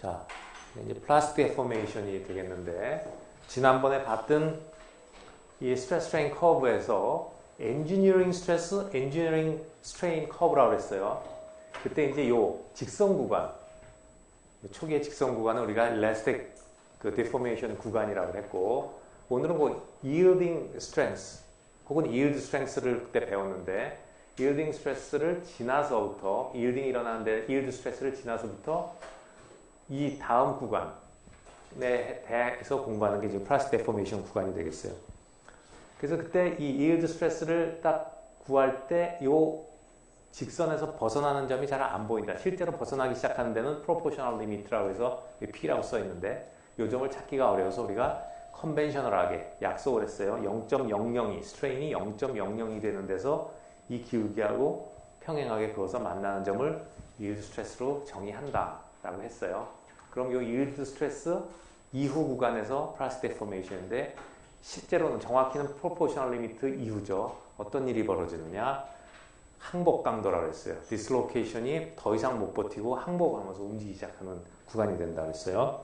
자, 이제 플라스틱 데포메이션이 되겠는데, 지난번에 봤던 이 스트레스 스트레인 커브에서 엔지니어링 스트레스, 엔지니어링 스트레인 커브라고 했어요. 그때 이제 요 직선 구간, 초기의 직선 구간은 우리가 일라스틱 그 데포메이션 구간이라고 했고, 오늘은 뭐 yielding strength 혹은 yield strength를 그때 배웠는데, yielding stress를 지나서부터, yielding 일어나는데 yield stress를 지나서부터 이 다음 구간에 대해서 공부하는 게 지금 플라스틱 데포메이션 구간이 되겠어요. 그래서 그때 이 yield stress를 딱 구할 때 요 직선에서 벗어나는 점이 잘 안 보인다. 실제로 벗어나기 시작하는 데는 proportional limit라고 해서 P라고 써 있는데, 요 점을 찾기가 어려워서 우리가 컨벤셔널하게 약속을 했어요. 0.002, 스트레인이 0.00이 되는 데서 이 기울기하고 평행하게 그어서 만나는 점을 yield stress로 정의한다 라고 했어요. 그럼 이 yield stress 이후 구간에서 플라스틱 데포메이션인데, 실제로는 정확히는 proportional limit 이후죠. 어떤 일이 벌어지느냐, 항복 강도라고 했어요. 디슬로케이션이 더 이상 못 버티고 항복하면서 움직이기 시작하는 구간이 된다고 했어요.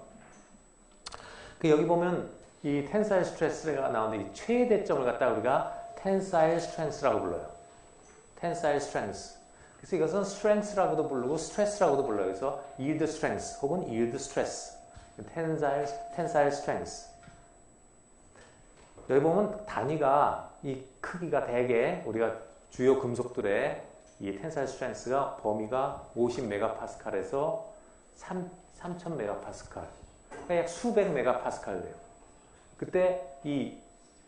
여기 보면 이 텐사일 스트레스가 나오는데, 이 최대점을 갖다가 우리가 텐사일 스트렝스라고 불러요. 텐사일 스트렝스. 그래서 이것은 스트렝스라고도 부르고 스트레스라고도 불러요. 그래서 yield strength 혹은 yield stress. 텐사일 스트렝스. 여기 보면 단위가, 이 크기가 대개 우리가 주요 금속들의 이 텐사일 스트렝스가 범위가 50메가파스칼에서 3000메가파스칼. 그러니까 약 수백 메가파스칼 돼요. 그때 이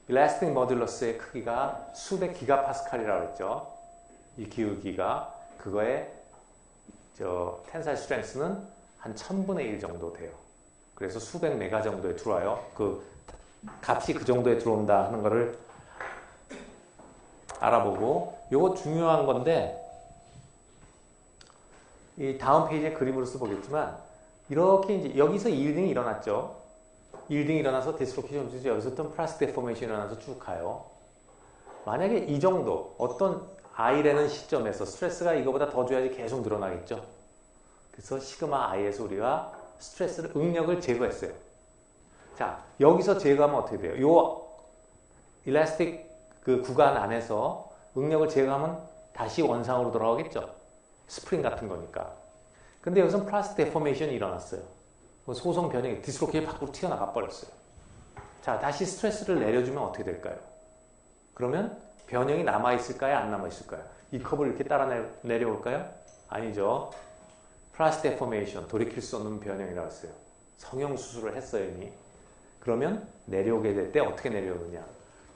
일라스틱 모듈러스의 크기가 수백 기가파스칼이라고 했죠. 이 기울기가, 그거의 텐사일 스트렝스는 한 1000분의 1 정도 돼요. 그래서 수백 메가 정도에 들어와요. 그 값이 그 정도에 들어온다 하는 거를 알아보고, 요거 중요한 건데, 이 다음 페이지에 그림으로서 보겠지만, 이렇게 이제 여기서 yielding이 일어났죠. yielding이 일어나서 디스로케이션 움직이죠. 여기서부터 플라스틱 데포메이션이 일어나서 쭉 가요. 만약에 이 정도, 어떤 i라는 시점에서 스트레스가 이거보다 더 줘야지 계속 늘어나겠죠. 그래서 시그마 i에서 우리가 스트레스를, 응력을 제거했어요. 자, 여기서 제거하면 어떻게 돼요? 요 일라스틱 그 구간 안에서 응력을 제거하면 다시 원상으로 돌아오겠죠. 스프링 같은 거니까. 근데 여기서는 플라스틱 데포메이션이 일어났어요. 소성 변형이, 디스로케이션이 밖으로 튀어나가 버렸어요. 자, 다시 스트레스를 내려주면 어떻게 될까요? 그러면 변형이 남아있을까요? 안 남아있을까요? 이 컵을 이렇게 따라 내려올까요? 아니죠. 플라스틱 데포메이션, 돌이킬 수 없는 변형이라고 했어요. 성형수술을 했어요, 이미. 그러면 내려오게 될 때 어떻게 내려오느냐.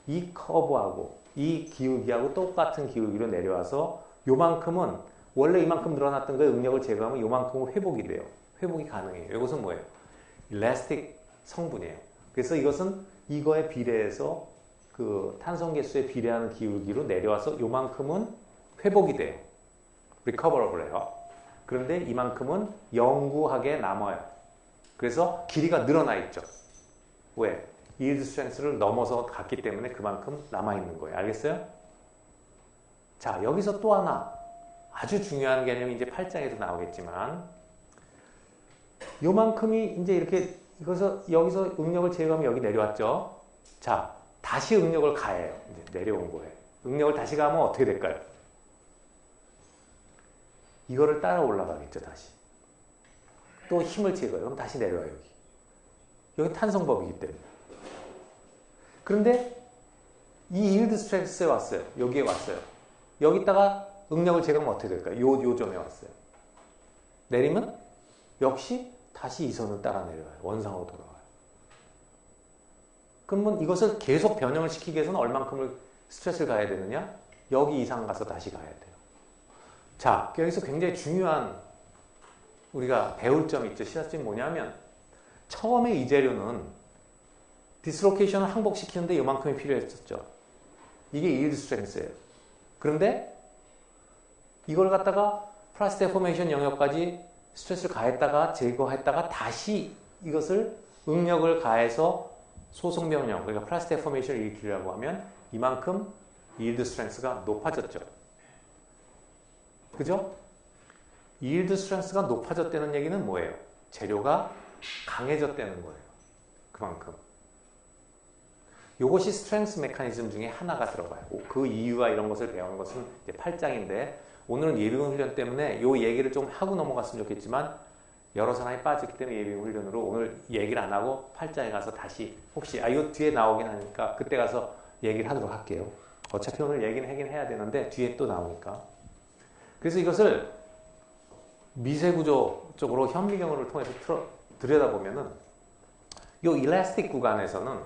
이 커브하고 이 기울기하고 똑같은 기울기로 내려와서 요만큼은, 원래 이만큼 늘어났던 거에 응력을 제거하면 요만큼은 회복이 돼요. 회복이 가능해요. 이것은 뭐예요? 일라스틱 성분이에요. 그래서 이것은 이거에 비례해서 그 탄성 개수에 비례하는 기울기로 내려와서 요만큼은 회복이 돼요. recoverable해요. 그런데 이만큼은 영구하게 남아요. 그래서 길이가 늘어나 있죠. 왜? yield strength를 넘어서 갔기 때문에 그만큼 남아있는 거예요. 알겠어요? 자, 여기서 또 하나 아주 중요한 개념이 이제 8장에도 나오겠지만, 요만큼이 이제 이렇게 여기서 응력을 제거하면 여기 내려왔죠. 자, 다시 응력을 가해요. 이제 내려온 거예요. 응력을 다시 가면 어떻게 될까요? 이거를 따라 올라가겠죠, 다시. 또 힘을 제거해요. 그럼 다시 내려와요, 여기. 여기 탄성법이기 때문에. 그런데 이 yield strength에 왔어요. 여기에 왔어요. 여기다가 응력을 제거하면 어떻게 될까요? 요 점에 왔어요. 내리면 역시 다시 이 선을 따라 내려와요. 원상으로 돌아와요. 그러면 이것을 계속 변형을 시키기 위해서는 얼만큼을 스트레스를 가해야 되느냐? 여기 이상 가서 다시 가야 돼요. 자, 여기서 굉장히 중요한 우리가 배울 점이 있죠. 시사점이 뭐냐면, 처음에 이 재료는 디스로케이션을 항복시키는데 이만큼이 필요했었죠. 이게 yield strength예요. 그런데 이걸 갖다가 플라스틱 데포메이션 영역까지 스트레스를 가했다가 제거했다가 다시 이것을 응력을 가해서 소성 변형, 그러니까 플라스틱 데포메이션을 일으키려고 하면 이만큼 yield strength가 높아졌죠. 그죠? yield strength가 높아졌다는 얘기는 뭐예요? 재료가 강해졌다는 거예요. 그만큼. 요것이 스트렝스 메커니즘 중에 하나가 들어가요. 그 이유와 이런 것을 배우는 것은 이제 8장인데 오늘은 예비군 훈련 때문에 요 얘기를 좀 하고 넘어갔으면 좋겠지만 여러 사람이 빠졌기 때문에 예비군 훈련으로 오늘 얘기를 안 하고 8장에 가서 다시 혹시 이거 뒤에 나오긴 하니까 그때 가서 얘기를 하도록 할게요. 어차피 오늘 얘기는 하긴 해야 되는데 뒤에 또 나오니까. 그래서 이것을 미세구조 쪽으로 현미경을 통해서 들여다보면은 요 일라스틱 구간에서는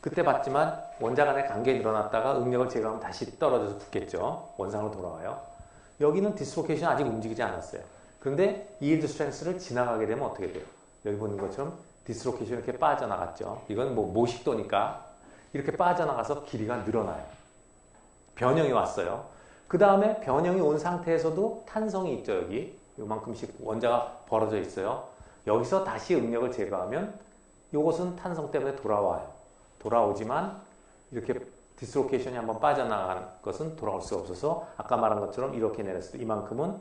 그때 봤지만 원자 간의 간격이 늘어났다가 응력을 제거하면 다시 떨어져서 붙겠죠. 원상으로 돌아와요. 여기는 디스로케이션 아직 움직이지 않았어요. 그런데 yield strength를 지나가게 되면 어떻게 돼요? 여기 보는 것처럼 디스로케이션이 이렇게 빠져나갔죠. 이건 뭐 모식도니까 이렇게 빠져나가서 길이가 늘어나요. 변형이 왔어요. 그 다음에 변형이 온 상태에서도 탄성이 있죠. 여기 요만큼씩 원자가 벌어져 있어요. 여기서 다시 응력을 제거하면 이것은 탄성 때문에 돌아와요. 돌아오지만 이렇게 디스로케이션이 한번 빠져나간 것은 돌아올 수가 없어서 아까 말한 것처럼 이렇게 내렸을 때 이만큼은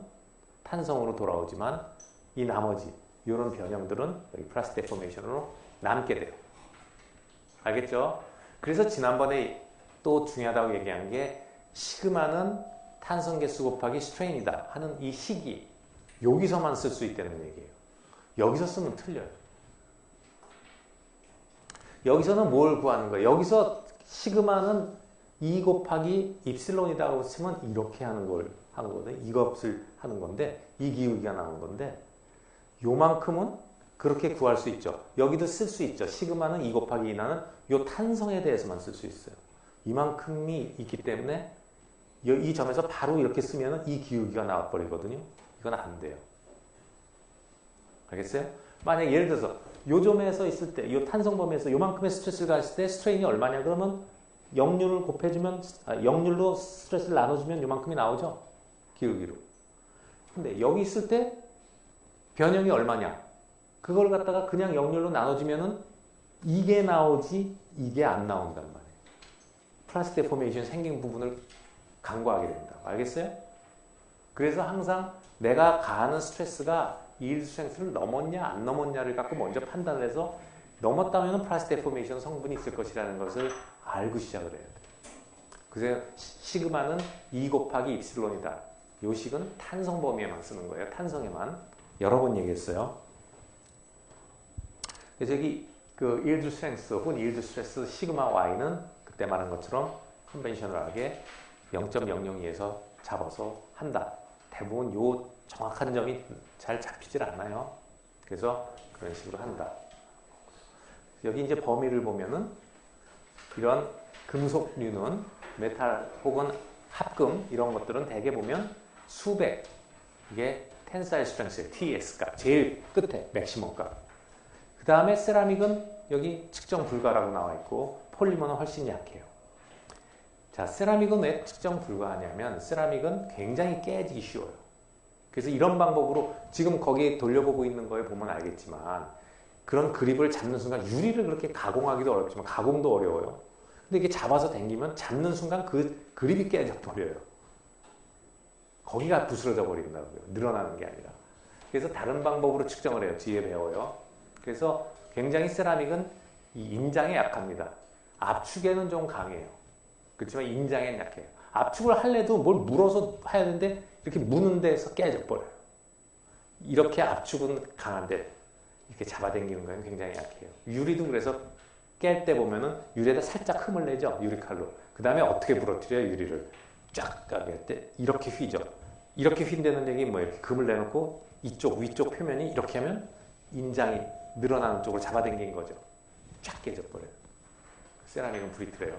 탄성으로 돌아오지만 이 나머지 이런 변형들은 여기 플라스틱 데포메이션으로 남게 돼요. 알겠죠? 그래서 지난번에 또 중요하다고 얘기한 게 시그마는 탄성 개수 곱하기 스트레인이다 하는 이 식이 여기서만 쓸 수 있다는 얘기예요. 여기서 쓰면 틀려요. 여기서는 뭘 구하는 거예요? 여기서 시그마는 2 곱하기 입실론이라고 치면 이렇게 하는 거거든요. 이것을 하는 건데 이 기울기가 나오는 건데 요만큼은 그렇게 구할 수 있죠. 여기도 쓸 수 있죠. 시그마는 2 곱하기 2나는 요 탄성에 대해서만 쓸 수 있어요. 이만큼이 있기 때문에 이 점에서 바로 이렇게 쓰면 이 기울기가 나와버리거든요. 이건 안 돼요. 알겠어요? 만약 예를 들어서 요 점에서 있을 때, 요 탄성 범위에서 요만큼의 스트레스를 가했을 때 스트레인이 얼마냐? 그러면 역률을 곱해주면, 역률로 스트레스를 나눠주면 요만큼이 나오죠? 기울기로. 근데 여기 있을 때 변형이 얼마냐? 그걸 갖다가 그냥 역률로 나눠주면은 이게 나오지 이게 안 나온단 말이에요. 플라스틱 데포메이션 생긴 부분을 간과하게 된다. 알겠어요? 그래서 항상 내가 가하는 스트레스가 yield strength를 넘었냐 안 넘었냐를 갖고 먼저 판단을 해서 넘었다면 플라스틱 데포메이션 성분이 있을 것이라는 것을 알고 시작을 해야 돼요. 그래서 시그마는 2 곱하기 입실론이다. 요 식은 탄성 범위에만 쓰는 거예요. 탄성에만. 여러 번 얘기했어요. 그래서 여기 그 yield strength 혹은 yield stress 시그마 y는 그때 말한 것처럼 컨벤셔널하게 0.002에서 잡아서 한다. 대부분 요 정확한 점이 잘 잡히질 않아요. 그래서 그런 식으로 한다. 여기 이제 범위를 보면은 이런 금속류는 메탈 혹은 합금 이런 것들은 대개 보면 수백 이게 텐사일 스트렝스예요. TS 값 제일 끝에 맥시멈 값. 그 다음에 세라믹은 여기 측정 불가라고 나와 있고 폴리머는 훨씬 약해요. 자, 세라믹은 왜 측정 불가하냐면 세라믹은 굉장히 깨지기 쉬워요. 그래서 이런 방법으로 지금 거기 돌려보고 있는 거에 보면 알겠지만 그런 그립을 잡는 순간 유리를 그렇게 가공하기도 어렵지만 가공도 어려워요. 근데 이게 잡아서 당기면 잡는 순간 그 그립이 깨져 버려요. 거기가 부스러져 버린다고요. 늘어나는 게 아니라. 그래서 다른 방법으로 측정을 해요. 뒤에 배워요. 그래서 굉장히 세라믹은 이 인장에 약합니다. 압축에는 좀 강해요. 그렇지만 인장에는 약해요. 압축을 할래도 뭘 물어서 해야 되는데 이렇게 무는 데서 깨져버려요. 이렇게 압축은 강한데 이렇게 잡아당기는 건 굉장히 약해요. 유리도 그래서 깰 때 보면은 유리에다 살짝 흠을 내죠. 유리칼로. 그 다음에 어떻게 부러뜨려요? 유리를 쫙 가게 할 때 이렇게 휘죠. 이렇게 휜다는 얘기 뭐예요? 이렇게 금을 내놓고 이쪽 위쪽 표면이 이렇게 하면 인장이 늘어나는 쪽을 잡아당긴 거죠. 쫙 깨져버려요. 세라믹은 브리틀해요.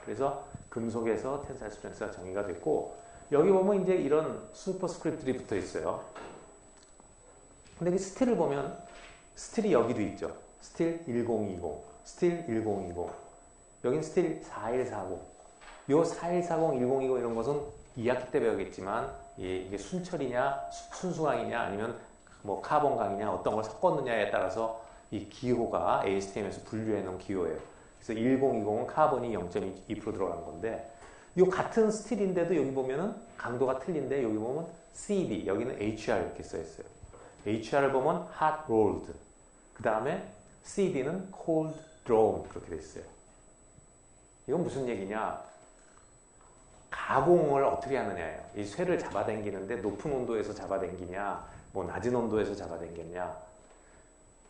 그래서 금속에서 텐사일 스트렝스가 정의가 됐고 여기 보면 이제 이런 슈퍼스크립트들이 붙어 있어요. 근데 이 스틸을 보면 스틸이 여기도 있죠. 스틸 1020, 스틸 1020. 여긴 스틸 4140. 요 4140, 1020 이런 것은 2학기 때 배우겠지만 이게 순철이냐, 순수강이냐 아니면 뭐 카본강이냐 어떤 걸 섞었느냐에 따라서 이 기호가 ASTM에서 분류해 놓은 기호예요. 그래서 1020은 카본이 0.2% 들어간 건데 이 같은 스틸인데도 여기 보면은 강도가 틀린데 여기 보면 CD, 여기는 HR 이렇게 써 있어요. HR을 보면 hot rolled. 그 다음에 CD는 cold drawn 그렇게 돼 있어요. 이건 무슨 얘기냐? 가공을 어떻게 하느냐예요. 이 쇠를 잡아당기는데 높은 온도에서 잡아당기냐, 뭐 낮은 온도에서 잡아당겼냐.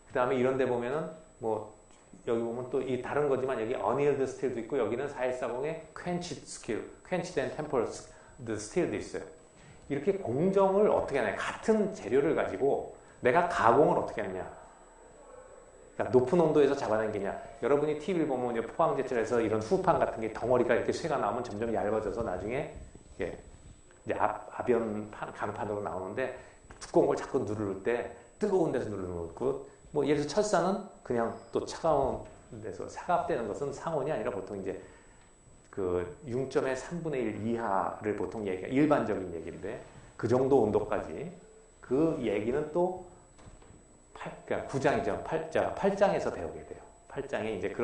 그 다음에 이런 데 보면은 뭐 여기 보면 또 이 다른 거지만 여기 annealed steel도 있고 여기는 4140의 quenched steel, quenched and tempered steel도 있어요. 이렇게 공정을 어떻게 하냐. 같은 재료를 가지고 내가 가공을 어떻게 하느냐. 그러니까 높은 온도에서 잡아당기냐. 여러분이 TV를 보면 이제 포항제철에서 이런 후판 같은 게 덩어리가 이렇게 쇠가 나오면 점점 얇아져서 나중에 이게 이제 아변 강판으로 나오는데 두꺼운 걸 자꾸 누를 때 뜨거운 데서 누르는 거고 뭐 예를 들어서 철사는 그냥 또 차가운 데서 사갑되는 것은 상온이 아니라 보통 이제 그 6점의 3분의 1 이하를 보통 얘기가 일반적인 얘기인데 그 정도 온도까지 그 얘기는 또 그러니까 9장이죠. 8장에서 배우게 돼요. 8장에 이제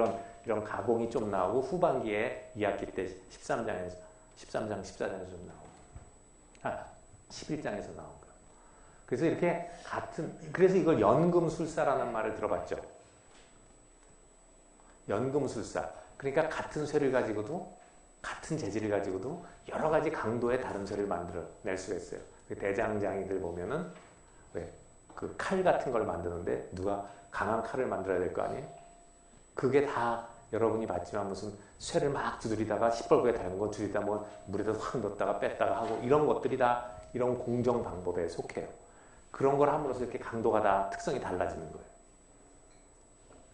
이런 가공이 좀 나오고 후반기에 2학기 때 13장, 14장에서 좀 나오고 11장에서 나온 거예요. 그래서 이렇게 그래서 이걸 연금술사라는 말을 들어봤죠. 연금술사. 그러니까 같은 쇠를 가지고도 같은 재질을 가지고도 여러 가지 강도의 다른 쇠를 만들어낼 수가 있어요. 대장장이들 보면은 왜? 그 칼 같은 걸 만드는데 누가 강한 칼을 만들어야 될 거 아니에요? 그게 다 여러분이 봤지만 무슨 쇠를 막 두드리다가 시뻘겋게 닳은 거 두드리다 뭐 물에다 확 넣었다가 뺐다가 하고 이런 것들이 다 이런 공정 방법에 속해요. 그런 걸 함으로써 이렇게 강도가 다 특성이 달라지는 거예요.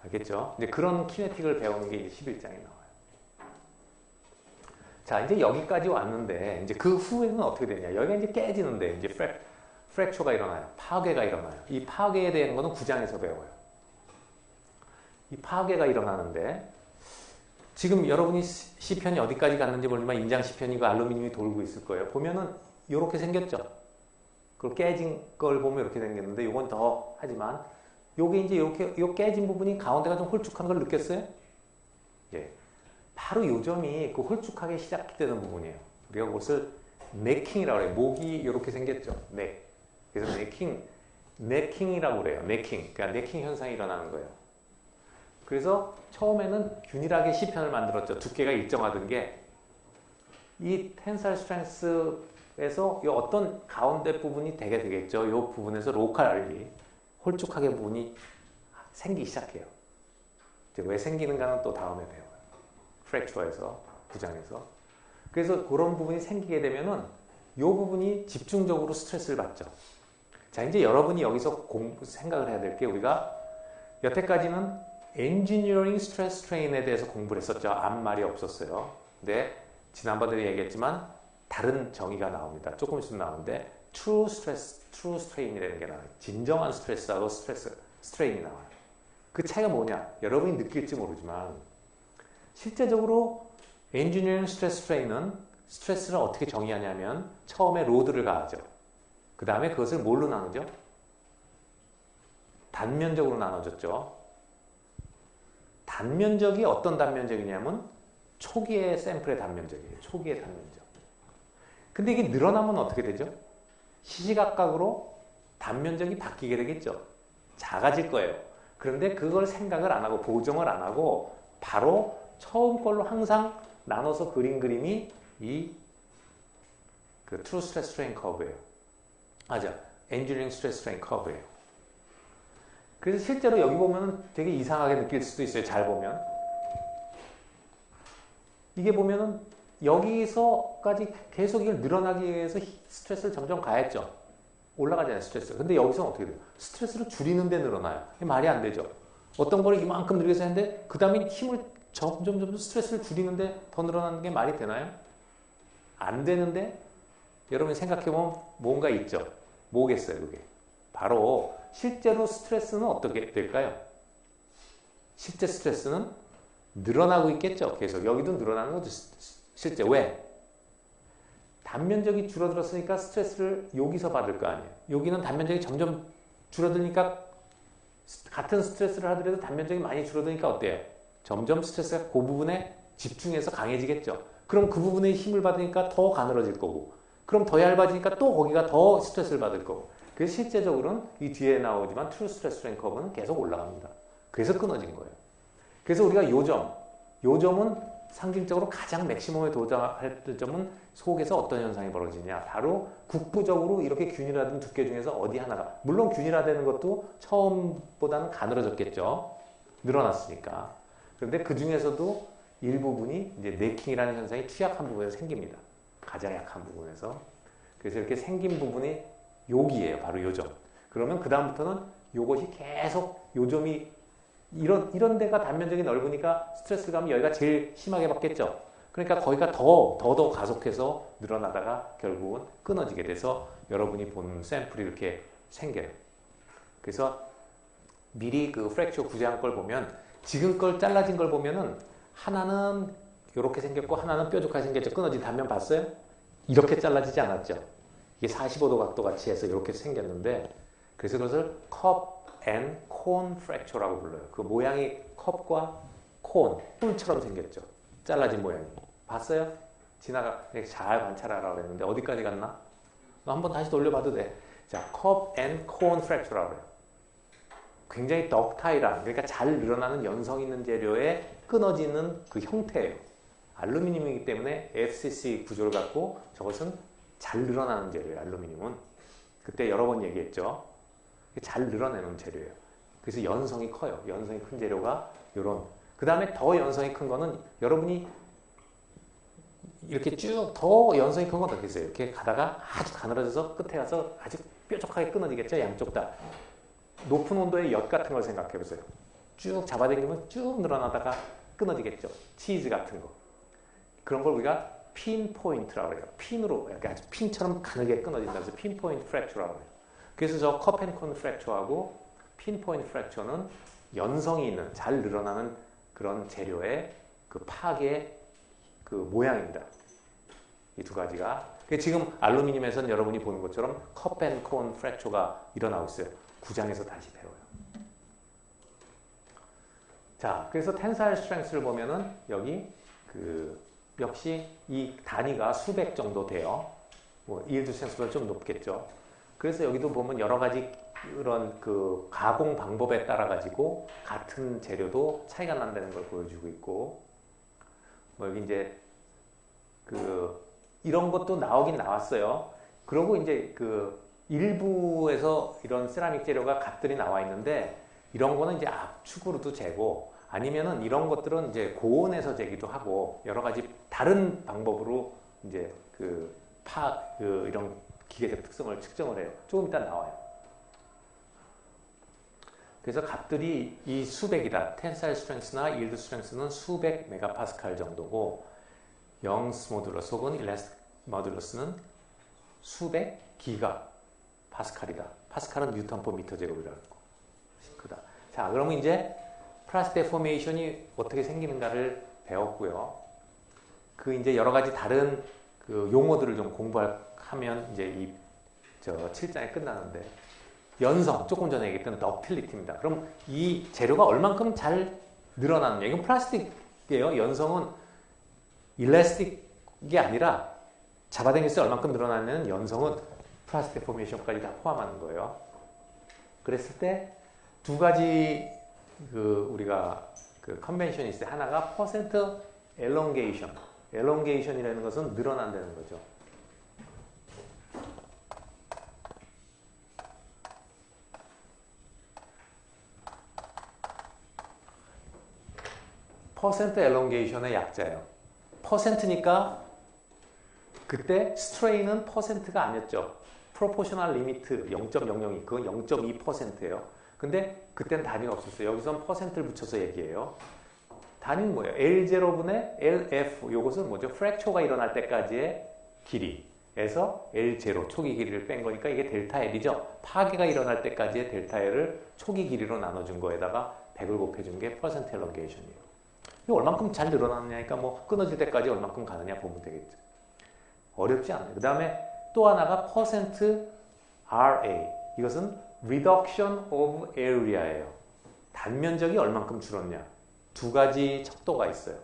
알겠죠? 이제 그런 키네틱을 배우는 게 이제 11장에 나와요. 자, 이제 여기까지 왔는데 이제 그 후에는 어떻게 되냐? 여기가 이제 깨지는데 이제 프랙처가 일어나요. 파괴가 일어나요. 이 파괴에 대한 거는 9장에서 배워요. 이 파괴가 일어나는데 지금 여러분이 시편이 어디까지 갔는지 모르지만 인장 시편이고 알루미늄이 돌고 있을 거예요. 보면은 이렇게 생겼죠. 그걸 깨진 걸 보면 이렇게 생겼는데 이건 더 하지만 요게 이제 이렇게 요 깨진 부분이 가운데가 좀 홀쭉한 걸 느꼈어요? 예. 바로 요 점이 그 홀쭉하게 시작되는 부분이에요. 우리가 그것을 네킹이라고 해요. 목이 이렇게 생겼죠. 네. 그래서 네킹이라고 그래요. 네킹. 그러니까 네킹 현상이 일어나는 거예요. 그래서 처음에는 균일하게 시편을 만들었죠. 두께가 일정하던 게 이 텐사일 스트렝스에서 이 어떤 가운데 부분이 되겠죠. 이 부분에서 로컬리 홀쭉하게 부분이 생기기 시작해요. 이제 왜 생기는가는 또 다음에 배워요. 프랙처에서 9장에서. 그래서 그런 부분이 생기게 되면은 이 부분이 집중적으로 스트레스를 받죠. 자, 이제 여러분이 여기서 생각을 해야 될 게 우리가 여태까지는 엔지니어링 스트레스 스트레인에 대해서 공부를 했었죠. 아무 말이 없었어요. 근데 지난번에도 얘기했지만 다른 정의가 나옵니다. 조금 있으면 나오는데 true stress, true strain이라는 게 나와요. 진정한 스트레스하고 스트레인이 나와요. 그 차이가 뭐냐? 여러분이 느낄지 모르지만 실제적으로 엔지니어링 스트레스 스트레인은 스트레스를 어떻게 정의하냐면 처음에 로드를 가하죠. 그 다음에 그것을 뭘로 나누죠? 단면적으로 나눠졌죠. 단면적이 어떤 단면적이냐면 초기의 샘플의 단면적이에요. 초기의 단면적. 근데 이게 늘어나면 어떻게 되죠? 시시각각으로 단면적이 바뀌게 되겠죠. 작아질 거예요. 그런데 그걸 생각을 안 하고 보정을 안 하고 바로 처음 걸로 항상 나눠서 그린 그림이 이 그 True Stress Strain Curve예요. 맞아. Engineering Stress Strain Curve예요. 그래서 실제로 여기 보면 되게 이상하게 느낄 수도 있어요. 잘 보면. 이게 보면은 여기서까지 계속 이걸 늘어나기 위해서 스트레스를 점점 가했죠. 올라가잖아요, 스트레스. 근데 여기서는 어떻게 돼요? 스트레스를 줄이는데 늘어나요. 이게 말이 안 되죠. 어떤 거를 이만큼 늘려서 했는데 그 다음에 힘을 점점 스트레스를 줄이는데 더 늘어나는 게 말이 되나요? 안 되는데 여러분이 생각해보면 뭔가 있죠. 뭐겠어요, 그게? 바로 실제로 스트레스는 어떻게 될까요? 실제 스트레스는 늘어나고 있겠죠. 계속 여기도 늘어나는 거죠. 실제 왜? 단면적이 줄어들었으니까 스트레스를 여기서 받을 거 아니에요. 여기는 단면적이 점점 줄어드니까 같은 스트레스를 하더라도 단면적이 많이 줄어드니까 어때요? 점점 스트레스가 그 부분에 집중해서 강해지겠죠. 그럼 그 부분에 힘을 받으니까 더 가늘어질 거고 그럼 더 얇아지니까 또 거기가 더 스트레스를 받을 거고 그래서 실제적으로는 이 뒤에 나오지만 트루 스트레스 스트레인 커브는 계속 올라갑니다. 그래서 끊어진 거예요. 그래서 우리가 요점은 상징적으로 가장 맥시멈에 도달할 점은 속에서 어떤 현상이 벌어지냐. 바로 국부적으로 이렇게 균일화된 두께 중에서 어디 하나가, 물론 균일화되는 것도 처음보다는 가늘어졌겠죠. 늘어났으니까. 그런데 그 중에서도 일부분이 이제 네킹이라는 현상이 취약한 부분에서 생깁니다. 가장 약한 부분에서. 그래서 이렇게 생긴 부분이 여기예요. 바로 요점. 그러면 그 다음부터는 요것이 계속 요점이 이런 데가 단면적이 넓으니까 스트레스감이 여기가 제일 심하게 받겠죠. 그러니까 거기가 더 가속해서 늘어나다가 결국은 끊어지게 돼서 여러분이 본 샘플이 이렇게 생겨요. 그래서 미리 그 프랙처 구제한 걸 보면 지금 걸 잘라진 걸 보면은 하나는 이렇게 생겼고 하나는 뾰족하게 생겼죠. 끊어진 단면 봤어요? 이렇게 잘라지지 않았죠. 이게 45도 각도 같이 해서 이렇게 생겼는데 그래서 그것을 컵 앤 콘 프랙처라고 불러요. 그 모양이 컵과 콘처럼 생겼죠. 잘라진 모양이. 봤어요? 잘 관찰하라고 했는데 어디까지 갔나? 한번 다시 돌려봐도 돼. 자, 컵 앤 콘 프랙처라고 해요. 굉장히 덕타일한, 그러니까 잘 늘어나는 연성 있는 재료에 끊어지는 그 형태예요. 알루미늄이기 때문에 FCC 구조를 갖고 저것은 잘 늘어나는 재료예요. 알루미늄은. 그때 여러 번 얘기했죠. 잘 늘어내는 재료예요. 그래서 연성이 커요. 연성이 큰 재료가 요런. 그 다음에 더 연성이 큰 거는 여러분이 이렇게 쭉 더 연성이 큰 건 어떻게 있어요? 이렇게 가다가 아주 가늘어져서 끝에 가서 아주 뾰족하게 끊어지겠죠? 양쪽 다. 높은 온도의 엿 같은 걸 생각해 보세요. 쭉 잡아당기면 쭉 늘어나다가 끊어지겠죠? 치즈 같은 거. 그런 걸 우리가 핀 포인트라고 해요. 핀으로 이렇게 아주 핀처럼 가늘게 끊어진다. 그래서 핀 포인트 프랙처라고 해요. 그래서 저 컵앤콘 프랙처하고 핀포인트 프랙처는 연성이 있는 잘 늘어나는 그런 재료의 그 파괴의 그 모양입니다. 이 두 가지가. 지금 알루미늄에서는 여러분이 보는 것처럼 컵앤콘 프랙처가 일어나고 있어요. 9장에서 다시 배워요. 자, 그래서 텐사일 스트렝스를 보면은 여기 역시 이 단위가 수백 정도 돼요. 뭐 이일드 스트렝스보다 좀 높겠죠. 그래서 여기도 보면 여러 가지 그런 그 가공 방법에 따라 가지고 같은 재료도 차이가 난다는 걸 보여주고 있고, 뭐 여기 이제 이런 것도 나오긴 나왔어요. 그리고 이제 일부에서 이런 세라믹 재료가 값들이 나와 있는데 이런 거는 이제 압축으로도 재고 아니면은 이런 것들은 이제 고온에서 재기도 하고 여러 가지 다른 방법으로 이제 이런 기계적 특성을 측정을 해요. 조금 이따 나와요. 그래서 값들이 이 수백이다. 텐사일 스트렝스나 일드 스트렝스는 수백 메가파스칼 정도고 영스 모듈러스 혹은 일라스틱 모듈러스는 수백 기가 파스칼이다. 파스칼은 뉴턴 퍼 미터 제곱이라고 했고 크다. 자, 그러면 이제 플라스틱 데포메이션이 어떻게 생기는가를 배웠고요. 이제 여러 가지 다른 용어들을 좀 공부하면 이제 7장이 끝나는데 연성, 조금 전에 얘기했던 덕틸리티입니다. 그럼 이 재료가 얼만큼 잘 늘어나느냐. 이건 플라스틱이에요. 연성은 일라스틱이 아니라 잡아당길 때 얼만큼 늘어나는 연성은 플라스틱 데포메이션까지 다 포함하는 거예요. 그랬을 때 두 가지 우리가 컨벤션이 있어요. 하나가 퍼센트 엘롱게이션. 엘롱게이션이라는 것은 늘어난다는 거죠. 퍼센트 엘롱게이션의 약자예요. 퍼센트니까 그때 스트레인은 퍼센트가 아니었죠. 프로포셔널 리미트 0.002 그건 0.2%예요. 근데 그때는 단위가 없었어요. 여기선 퍼센트를 붙여서 얘기해요. 단위는 뭐예요? L0분의 LF 이것은 뭐죠? 프랙처가 일어날 때까지의 길이에서 L0 초기 길이를 뺀 거니까 이게 델타 L이죠. 파괴가 일어날 때까지의 델타 L을 초기 길이로 나눠준 거에다가 100을 곱해준 게 퍼센트 엘롱게이션이에요. 이거 얼만큼 잘 늘어나느냐니까 뭐 끊어질 때까지 얼만큼 가느냐 보면 되겠죠. 어렵지 않아요. 그 다음에 또 하나가 퍼센트 RA. 이것은 reduction of area예요. 단면적이 얼만큼 줄었냐. 두 가지 척도가 있어요.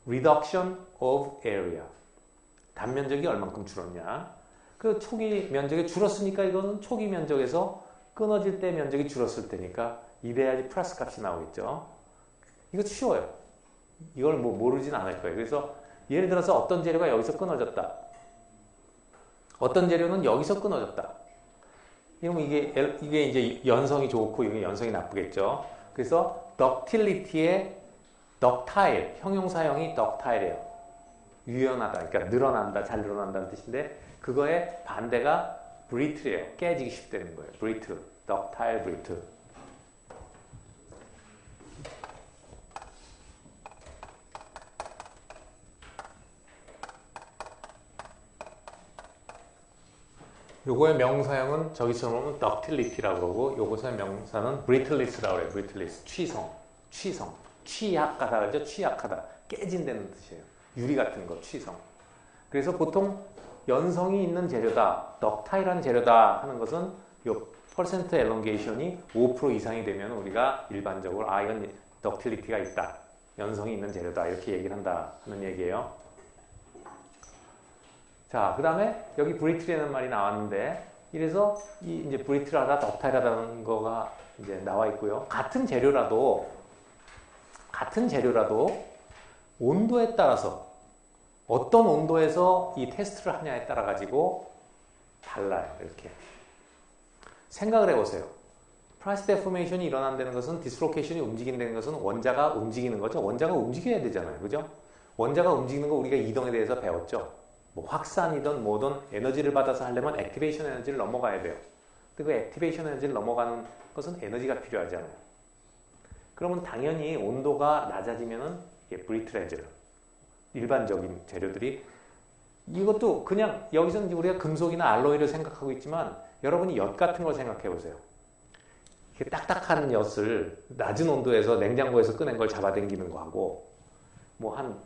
reduction of area. 단면적이 얼만큼 줄었냐. 그 초기 면적이 줄었으니까 이거는 초기 면적에서 끊어질 때 면적이 줄었을 테니까 이래야지 플러스 값이 나오겠죠. 이거 쉬워요. 이걸 뭐 모르진 않을 거예요. 그래서 예를 들어서 어떤 재료가 여기서 끊어졌다. 어떤 재료는 여기서 끊어졌다. 이러면 이게 이제 연성이 좋고 이게 연성이 나쁘겠죠. 그래서 ductility의 ductile, 형용사형이 ductile이에요. 유연하다, 그러니까 늘어난다, 잘 늘어난다는 뜻인데 그거의 반대가 brittle이에요. 깨지기 쉽다는 거예요. brittle, ductile, brittle. 요거의 명사형은 저기처럼 ductility라고 그러고 요것의 명사는 brittleness라고 그래요. brittleness, 취성, 취약하다 그러죠. 취약하다, 깨진다는 뜻이에요. 유리 같은 거, 취성. 그래서 보통 연성이 있는 재료다, ductile한 재료다 하는 것은 요 퍼센트 엘론게이션이 5% 이상이 되면 우리가 일반적으로 이건 ductility가 있다, 연성이 있는 재료다 이렇게 얘기를 한다 하는 얘기예요. 자, 그 다음에 여기 브리틀이라는 말이 나왔는데 이래서 이제 브리틀하다, 덕타일하다는 거가 이제 나와 있고요. 같은 재료라도 온도에 따라서 어떤 온도에서 이 테스트를 하냐에 따라 가지고 달라요. 이렇게 생각을 해보세요. 프라이스 데포메이션이 일어난다는 것은 디스로케이션이 움직인다는 것은 원자가 움직이는 거죠. 원자가 움직여야 되잖아요. 그죠? 원자가 움직이는 거 우리가 이동에 대해서 배웠죠. 뭐 확산이든 뭐든 에너지를 받아서 하려면 액티베이션 에너지를 넘어가야 돼요. 근데 그 액티베이션 에너지를 넘어가는 것은 에너지가 필요하잖아요. 그러면 당연히 온도가 낮아지면은 이게 브리틀해져요. 일반적인 재료들이. 이것도 그냥 여기서는 우리가 금속이나 알로이를 생각하고 있지만 여러분이 엿 같은 걸 생각해 보세요. 이렇게 딱딱한 엿을 낮은 온도에서 냉장고에서 꺼낸 걸 잡아당기는 거하고 뭐 한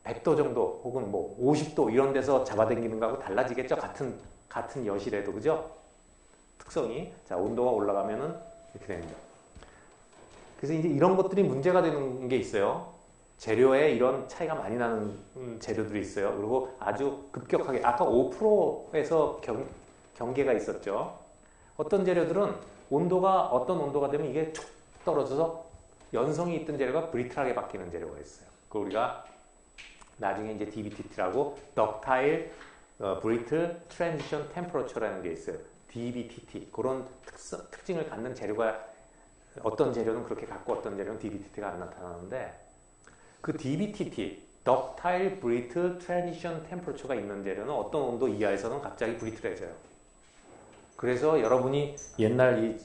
100도 정도 혹은 뭐 50도 이런 데서 잡아당기는 거하고 달라지겠죠. 같은 엿이라도 그죠? 특성이. 자, 온도가 올라가면은 이렇게 됩니다. 그래서 이제 이런 것들이 문제가 되는 게 있어요. 재료에 이런 차이가 많이 나는 재료들이 있어요. 그리고 아주 급격하게 아까 5%에서 경계가 있었죠. 어떤 재료들은 어떤 온도가 되면 이게 툭 떨어져서 연성이 있던 재료가 브리틀하게 바뀌는 재료가 있어요. 그 우리가 나중에 이제 DBTT라고 Ductile Brittle Transition Temperature라는 게 있어요. DBTT. 그런 특징을 갖는 재료가 어떤 재료는 그렇게 갖고 어떤 재료는 DBTT가 안 나타나는데 그 DBTT, Ductile Brittle Transition Temperature가 있는 재료는 어떤 온도 이하에서는 갑자기 브리틀해져요. 그래서 여러분이 옛날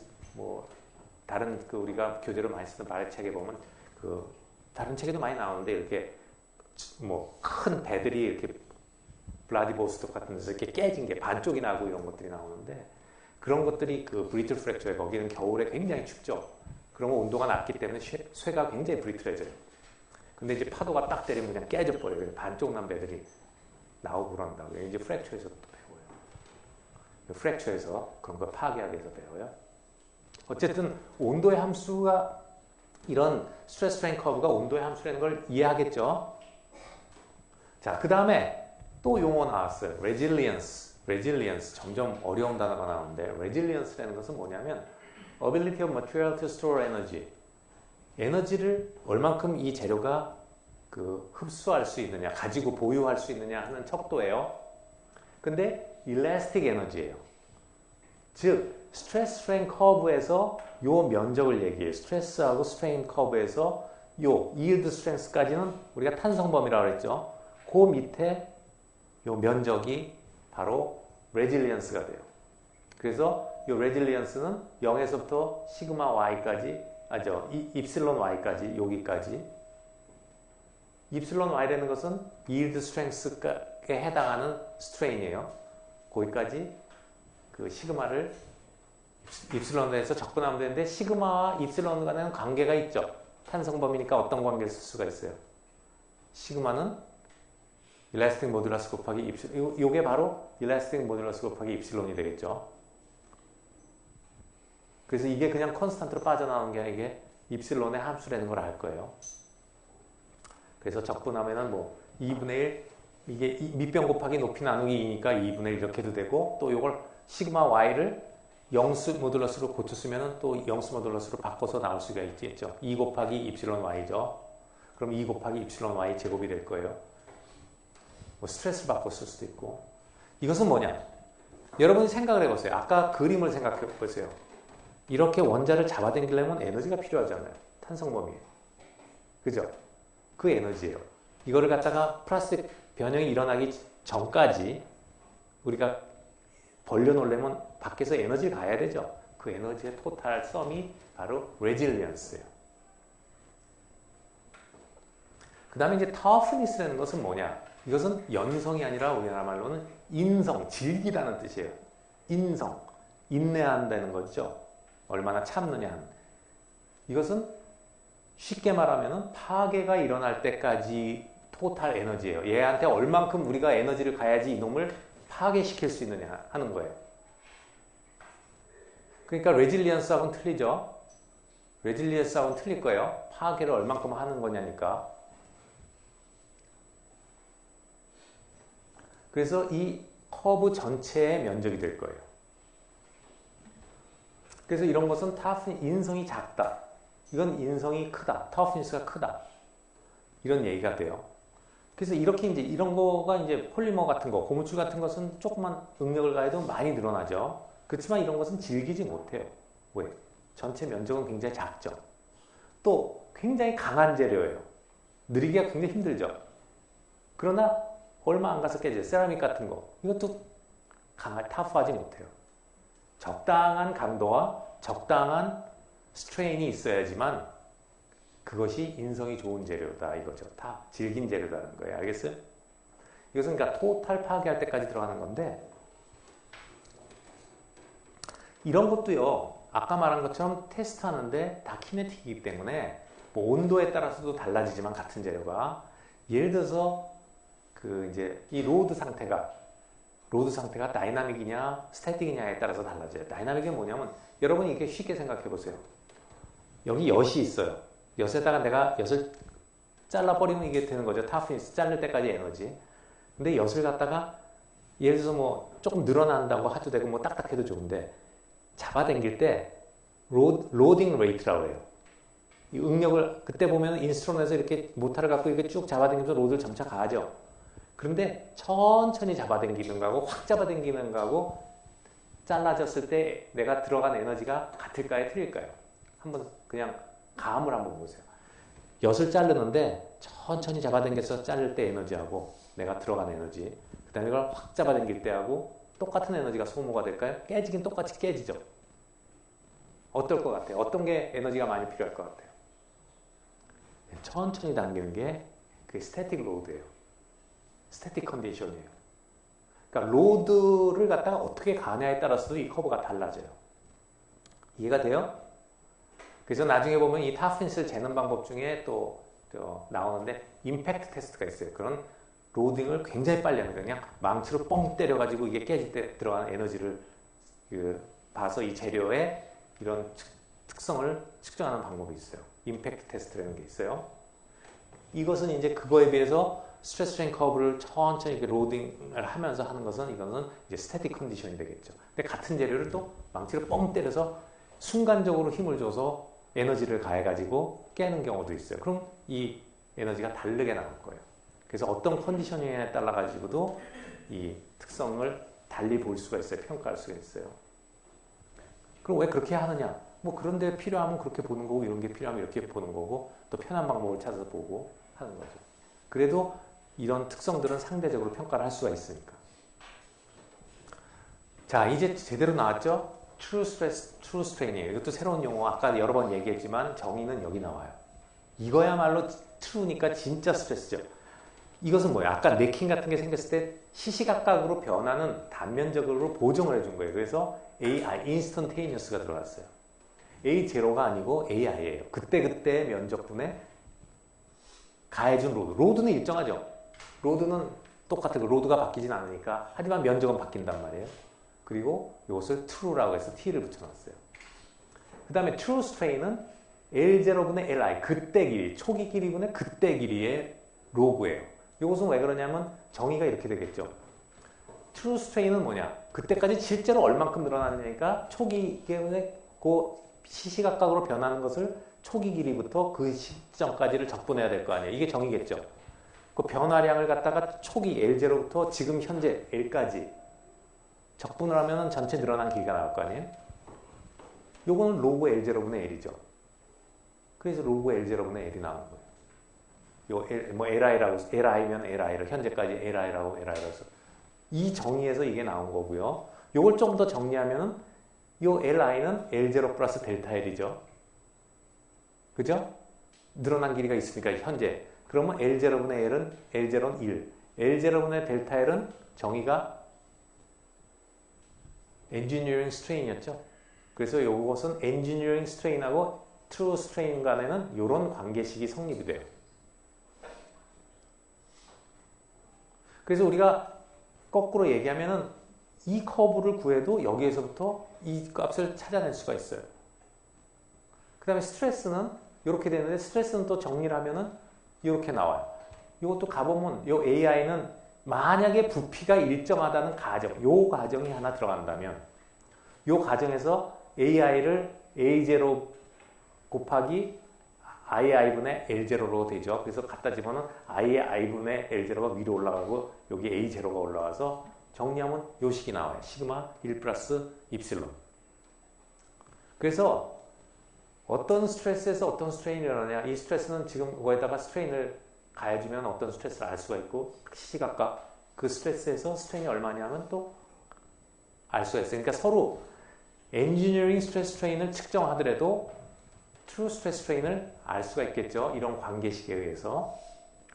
다른 우리가 교재로 많이 쓰는 바렛 책에 보면 다른 책에도 많이 나오는데 이렇게 큰 배들이 이렇게 블라디보스토크 같은 데서 이렇게 깨진 게 반쪽이 나고 이런 것들이 나오는데 그런 것들이 그 브리틀 프랙처에 거기는 겨울에 굉장히 춥죠. 그러면 온도가 낮기 때문에 쇠가 굉장히 브리틀해져요. 근데 이제 파도가 딱 때리면 그냥 깨져버려요. 반쪽 난 배들이 나오고 그런다고. 이제 프랙처에서 또 배워요. 프랙처에서 그런 걸 파괴하기 위해서 배워요. 어쨌든 온도의 함수가 이런 스트레스 스트레인 커브가 온도의 함수라는 걸 이해하겠죠. 자, 그 다음에 또 용어 나왔어요. resilience. 점점 어려운 단어가 나오는데 resilience라는 것은 뭐냐면 ability of material to store energy. 에너지를 얼만큼 이 재료가 흡수할 수 있느냐, 가지고 보유할 수 있느냐 하는 척도예요. 근데 elastic 에너지예요. 즉 스트레스 스트레인 커브에서 요 면적을 얘기해요. 스트레스하고 스트레인 커브에서 요 yield strength까지는 우리가 탄성범위라고 그랬죠. 그 밑에 요 면적이 바로 resilience가 돼요. 그래서 요 resilience는 0에서부터 시그마 y까지 입실론 y까지 여기까지 입실론 y라는 것은 yield strength에 해당하는 strain이에요. 거기까지 그 시그마를 입실론에서 접근하면 되는데 시그마와 입실론 간에는 관계가 있죠. 탄성범위니까 어떤 관계를 쓸 수가 있어요. 시그마는 일라스틱 모듈러스 곱하기 입실론. 이게 바로 일라스틱 모듈러스 곱하기 입실론이 되겠죠. 그래서 이게 그냥 컨스탄트로 빠져나오는 게 아니라 이게 입실론의 함수라는 걸 알 거예요. 그래서 적분하면은 2분의 1 이게 밑변 곱하기 높이 나누기 2니까 2분의 1 이렇게 해도 되고 또 이걸 시그마 y를 영수 모듈러스로 고쳐 쓰면은 또 영수 모듈러스로 바꿔서 나올 수가 있겠죠. 2 곱하기 이프실론 y죠. 그럼 2 곱하기 이프실론 y 제곱이 될 거예요. 뭐 스트레스를 바꿔 쓸 수도 있고. 이것은 뭐냐? 여러분이 생각을 해보세요. 아까 그림을 생각해 보세요. 이렇게 원자를 잡아당기려면 에너지가 필요하잖아요. 탄성범위에. 그죠? 그 에너지예요. 이거를 갖다가 플라스틱 변형이 일어나기 전까지 우리가 벌려놓으려면 밖에서 에너지를 가야 되죠. 그 에너지의 토탈 썸이 바로 레질리언스예요. 그 다음에 이제 터프니스라는 것은 뭐냐? 이것은 연성이 아니라 우리나라 말로는 인성, 질기다는 뜻이에요. 인성, 인내한다는 거죠. 얼마나 참느냐. 이것은 쉽게 말하면 파괴가 일어날 때까지 토탈 에너지예요. 얘한테 얼만큼 우리가 에너지를 가야지 이놈을 파괴시킬 수 있느냐 하는 거예요. 그러니까 레질리언스하고는 틀리죠. 레질리언스하고는 틀릴 거예요. 파괴를 얼만큼 하는 거냐니까. 그래서 이 커브 전체의 면적이 될 거예요. 그래서 이런 것은 인성이 작다. 이건 인성이 크다. 터프니스가 크다. 이런 얘기가 돼요. 그래서 이렇게 이제 이런 거가 이제 폴리머 같은 거, 고무줄 같은 것은 조금만 응력을 가해도 많이 늘어나죠. 그렇지만 이런 것은 질기지 못해요. 왜? 전체 면적은 굉장히 작죠. 또 굉장히 강한 재료예요. 느리기가 굉장히 힘들죠. 그러나 얼마 안 가서 깨져요. 세라믹 같은 거. 이것도 타프하지 못해요. 적당한 강도와 적당한 스트레인이 있어야지만 그것이 인성이 좋은 재료다 이거죠. 다 질긴 재료다는 거예요. 알겠어요? 이것은 그러니까 토탈 파괴할 때까지 들어가는 건데 이런 것도요. 아까 말한 것처럼 테스트하는데 다 키네틱이기 때문에 뭐 온도에 따라서도 달라지지만 같은 재료가 예를 들어서 그 이제 이 로드 상태가 다이나믹이냐 스태틱이냐에 따라서 달라져요. 다이나믹이 뭐냐면 여러분이 이렇게 쉽게 생각해 보세요. 여기 엿이 있어요. 엿에다가 내가 엿을 잘라버리면 이게 되는 거죠. 타프니스 자를 때까지 에너지. 근데 엿을 갖다가 예를 들어서 뭐 조금 늘어난다고 해도 되고 뭐 딱딱해도 좋은데 잡아당길 때 로딩 레이트라고 해요. 이 응력을 그때 보면 인스트루먼트에서 이렇게 모터를 갖고 이렇게 쭉 잡아당기면서 로드를 점차 가하죠. 그런데 천천히 잡아당기는 거하고 확 잡아당기는 거하고 잘라졌을 때 내가 들어간 에너지가 같을까요? 틀릴까요? 한번 그냥 감을 한번 보세요. 엿을 자르는데 천천히 잡아당겨서 자를 때 에너지하고 내가 들어간 에너지 그 다음에 이걸 확 잡아당길 때하고 똑같은 에너지가 소모가 될까요? 깨지긴 똑같이 깨지죠. 어떨 것 같아요? 어떤 게 에너지가 많이 필요할 것 같아요? 천천히 당기는 게 그게 스태틱 로드예요. 스태틱 컨디션이에요. 그러니까 로드를 갖다가 어떻게 가냐에 따라서도 이 커브가 달라져요. 이해가 돼요? 그래서 나중에 보면 이 타프니스를 재는 방법 중에 또 나오는데 임팩트 테스트가 있어요. 그런 로딩을 굉장히 빨리 하는 거예요. 그냥 망치로 뻥 때려가지고 이게 깨질 때 들어가는 에너지를 봐서 이 재료의 이런 특성을 측정하는 방법이 있어요. 임팩트 테스트라는 게 있어요. 이것은 이제 그거에 비해서 스트레스 스트레인 커브를 천천히 이렇게 로딩을 하면서 하는 것은 이거는 이제 스태틱 컨디션이 되겠죠. 근데 같은 재료를 또 망치로 뻥 때려서 순간적으로 힘을 줘서 에너지를 가해가지고 깨는 경우도 있어요. 그럼 이 에너지가 다르게 나올 거예요. 그래서 어떤 컨디션에 따라 가지고도 이 특성을 달리 볼 수가 있어요. 평가할 수가 있어요. 그럼 왜 그렇게 하느냐? 뭐 그런데 필요하면 그렇게 보는 거고 이런 게 필요하면 이렇게 보는 거고 또 편한 방법을 찾아서 보고 하는 거죠. 그래도 이런 특성들은 상대적으로 평가를 할 수가 있으니까. 자, 이제 제대로 나왔죠? True stress, true strain이에요. 이것도 새로운 용어. 아까 여러 번 얘기했지만 정의는 여기 나와요. 이거야말로 true니까 진짜 스트레스죠. 이것은 뭐예요? 아까 네킹 같은 게 생겼을 때 시시각각으로 변하는 단면적으로 보정을 해준 거예요. 그래서 AI, instantaneous가 들어갔어요. A0가 아니고 AI예요. 그때그때 면적분에 가해준 로드. 로드는 일정하죠. 로드는 똑같아요. 로드가 바뀌진 않으니까. 하지만 면적은 바뀐단 말이에요. 그리고 이것을 true라고 해서 t를 붙여놨어요. 그 다음에 true strain은 L0분의 Li, 그때 길이, 초기 길이분의 그때 길이의 로그예요. 이것은 왜 그러냐면 정의가 이렇게 되겠죠. true strain은 뭐냐? 그때까지 실제로 얼만큼 늘어났냐니까 초기 기간에 그 시시각각으로 변하는 것을 초기 길이부터 그 시점까지를 적분해야 될 거 아니에요. 이게 정의겠죠. 그 변화량을 갖다가 초기 L0부터 지금 현재 L까지 적분을 하면 전체 늘어난 길이가 나올 거 아니에요. 요거는 로그 L0분의 L이죠. 그래서 로그 L0분의 L이 나오는 거예요. 요 L, 뭐 LI라고, LI면 LI를, 현재까지 LI라고 해서. 이 정의에서 이게 나온 거고요. 요걸 좀 더 정리하면은 요 LI는 L0 플러스 델타 L이죠. 그죠? 늘어난 길이가 있으니까 현재. 그러면 L0분의 L은 L0는 1. L0분의 델타 L은 정의가 엔지니어링 스트레인이었죠. 그래서 이것은 엔지니어링 스트레인하고 트루 스트레인 간에는 이런 관계식이 성립이 돼요. 그래서 우리가 거꾸로 얘기하면은 이 커브를 구해도 여기에서부터 이 값을 찾아낼 수가 있어요. 그 다음에 스트레스는 이렇게 되는데 스트레스는 또 정리를 하면은 이렇게 나와요. 이것도 가보면 이 AI는 만약에 부피가 일정하다는 가정, 이 가정이 하나 들어간다면 이 가정에서 AI를 A0 곱하기 II분의 L0로 되죠. 그래서 갖다 집어는 II분의 L0가 위로 올라가고 여기 A0가 올라와서 정리하면 요 식이 나와요. 시그마 1 플러스 입실론. 그래서 어떤 스트레스에서 어떤 스트레인이 일어나냐. 이 스트레스는 지금 그거에다가 스트레인을 가해주면 어떤 스트레스를 알 수가 있고 시시각각 그 스트레스에서 스트레인이 얼마냐면 또 알 수가 있어요. 그러니까 서로 엔지니어링 스트레스 스트레인을 측정하더라도 트루 스트레스 스트레인을 알 수가 있겠죠. 이런 관계식에 의해서.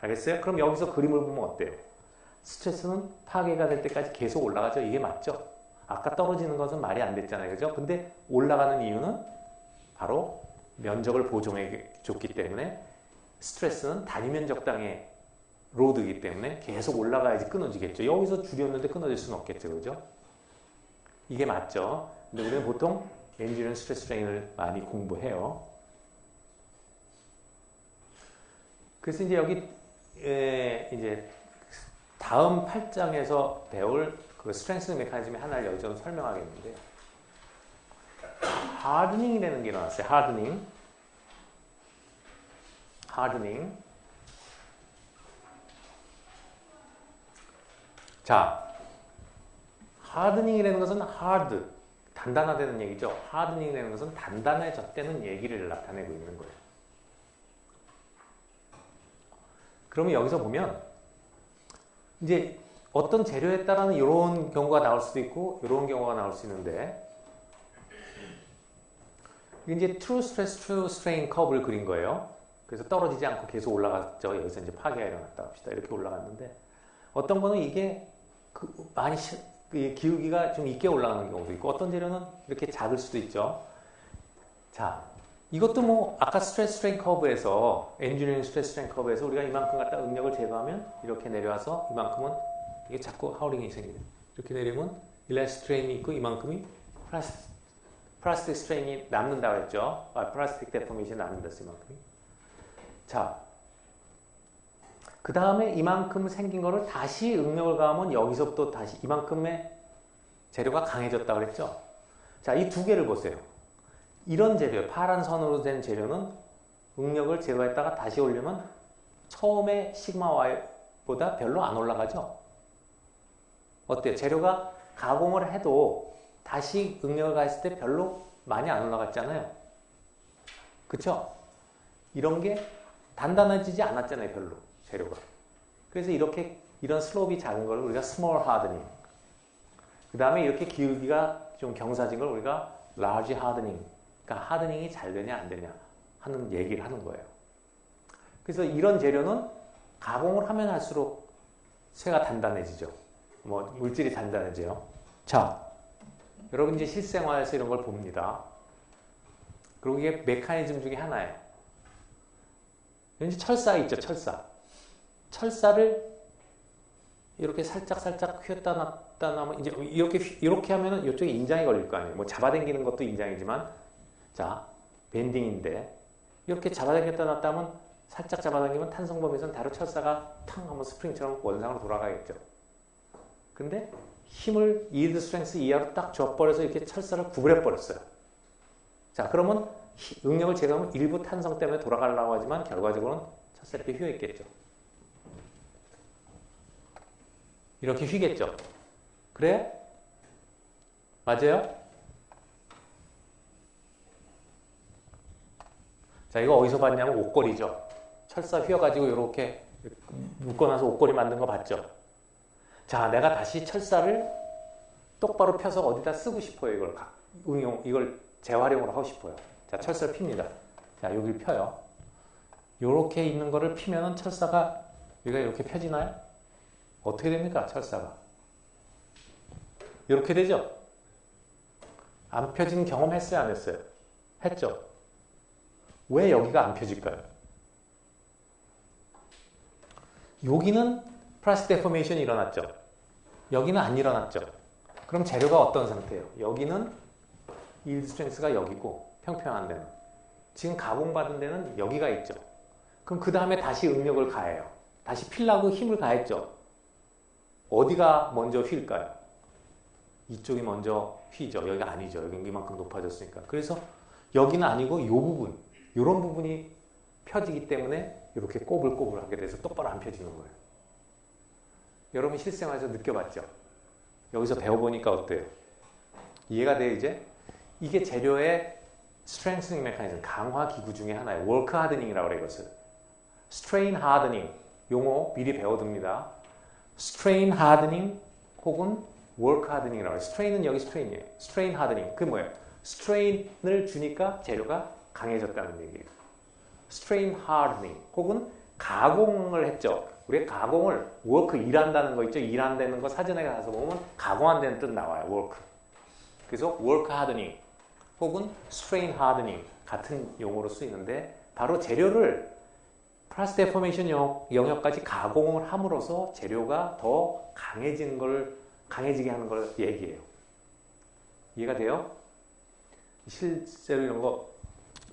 알겠어요? 그럼 여기서 그림을 보면 어때요? 스트레스는 파괴가 될 때까지 계속 올라가죠. 이게 맞죠? 아까 떨어지는 것은 말이 안 됐잖아요. 그죠? 근데 올라가는 이유는 바로 면적을 보정해 줬기 때문에 스트레스는 단위 면적당의 로드이기 때문에 계속 올라가야지 끊어지겠죠. 여기서 줄였는데 끊어질 수는 없겠죠. 그죠? 이게 맞죠? 근데 우리는 보통 엔지니어링 스트레스 스트레인을 많이 공부해요. 그래서 이제 여기 이제 다음 8장에서 배울 그 스트렝스 메커니즘의 하나를 여기서 설명하겠는데 하드닝이라는 게 나왔어요. 하드닝. 자, 하드닝이라는 것은 하드, 단단하다는 얘기죠. 하드닝이라는 것은 단단해졌다는 얘기를 나타내고 있는 거예요. 그러면 여기서 보면 이제 어떤 재료에 따라는 이런 경우가 나올 수도 있고 이런 경우가 나올 수 있는데 이제 true stress, true strain 커브를 그린 거예요. 그래서 떨어지지 않고 계속 올라갔죠. 여기서 이제 파괴가 일어났다 합시다. 이렇게 올라갔는데 어떤 거는 이게 많이 기울기가 좀 있게 올라가는 경우도 있고 어떤 재료는 이렇게 작을 수도 있죠. 자, 이것도 뭐 아까 스트레스 스트레인 커브에서 엔지니어링 스트레스 스트레인 커브에서 우리가 이만큼 갖다 응력을 제거하면 이렇게 내려와서 이만큼은 이게 자꾸 하울링이 생겨요. 이렇게 내리면 일라스틱 스트레인이 있고 이만큼이 플라스틱 스트레인이 남는다고 했죠. 플라스틱 데포메이션이 남는다 이만큼이. 자, 그 다음에 이만큼 생긴 거를 다시 응력을 가하면 여기서부터 다시 이만큼의 재료가 강해졌다고 그랬죠. 자, 이 두 개를 보세요. 이런 재료, 파란 선으로 된 재료는 응력을 제거했다가 다시 올리면 처음에 시그마 Y보다 별로 안 올라가죠. 어때요? 재료가 가공을 해도 다시 응력을 가했을 때 별로 많이 안 올라갔잖아요. 그쵸? 이런 게 단단해지지 않았잖아요. 별로 재료가. 그래서 이런 슬롭이 작은 걸 우리가 small hardening, 그 다음에 이렇게 기울기가 좀 경사진 걸 우리가 large hardening, 그러니까 하드닝이 잘 되냐 안 되냐 하는 얘기를 하는 거예요. 그래서 이런 재료는 가공을 하면 할수록 쇠가 단단해지죠. 뭐 물질이 단단해져요. 자, 여러분 이제 실생활에서 이런 걸 봅니다. 그리고 이게 메커니즘 중에 하나예요. 왠지 철사 있죠, 철사. 철사를 이렇게 살짝 휘었다 놨다 나면 이제 이렇게 하면은 이쪽에 인장이 걸릴 거 아니에요. 뭐 잡아당기는 것도 인장이지만, 자, 밴딩인데 이렇게 잡아당겼다 놨다 하면 살짝 잡아당기면 탄성범위에서는 바로 철사가 탕 하면 스프링처럼 원상으로 돌아가겠죠. 근데 힘을 yield strength 이하로 딱 줘버려서 이렇게 철사를 구부려버렸어요. 자, 그러면 응력을 제거하면 일부 탄성 때문에 돌아가려고 하지만 결과적으로는 철사 이렇게 휘어있겠죠. 이렇게 휘겠죠. 그래? 맞아요? 자, 이거 어디서 봤냐면 옷걸이죠. 철사 휘어가지고 이렇게 묶어놔서 옷걸이 만든 거 봤죠? 자, 내가 다시 철사를 똑바로 펴서 어디다 쓰고 싶어요. 이걸 재활용을 하고 싶어요. 자, 철사를 핍니다. 자, 여기를 펴요. 이렇게 있는 거를 피면은 철사가 여기가 이렇게 펴지나요? 어떻게 됩니까? 철사가. 이렇게 되죠? 안 펴진 경험 했어요? 안 했어요? 했죠? 왜 여기가 안 펴질까요? 여기는 플라스틱 데포메이션이 일어났죠. 여기는 안 일어났죠. 그럼 재료가 어떤 상태예요? 여기는 yield strength가 여기고 평평한 데는. 지금 가공받은 데는 여기가 있죠. 그럼 그 다음에 다시 응력을 가해요. 다시 필라고 힘을 가했죠. 어디가 먼저 휠까요? 이쪽이 먼저 휘죠. 여기가 아니죠. 여기 이만큼 높아졌으니까. 그래서 여기는 아니고 이 부분, 이런 부분이 펴지기 때문에 이렇게 꼬불꼬불하게 돼서 똑바로 안 펴지는 거예요. 여러분 실생활에서 느껴봤죠? 여기서 배워보니까 어때요? 이해가 돼요 이제? 이게 재료의 strengthening mechanism, 강화 기구 중에 하나예요. work hardening이라고 그래요 이것을. strain hardening, 용어 미리 배워둡니다. strain hardening 혹은 work hardening이라고 해요. strain은 여기 strain이에요. strain hardening, 그게 뭐예요? strain을 주니까 재료가 강해졌다는 얘기예요. strain hardening 혹은 가공을 했죠. 우리가 가공을 work 일한다는 거 있죠. 일한다는 거 사전에 가서 보면 가공한다는 뜻 나와요. work. 그래서 work hardening 혹은 strain hardening 같은 용어로 쓰이는데 바로 재료를 플라스틱 데포메이션 영역까지 가공을 함으로써 재료가 더 강해지게 하는 걸 얘기해요. 이해가 돼요? 실제로 이런 거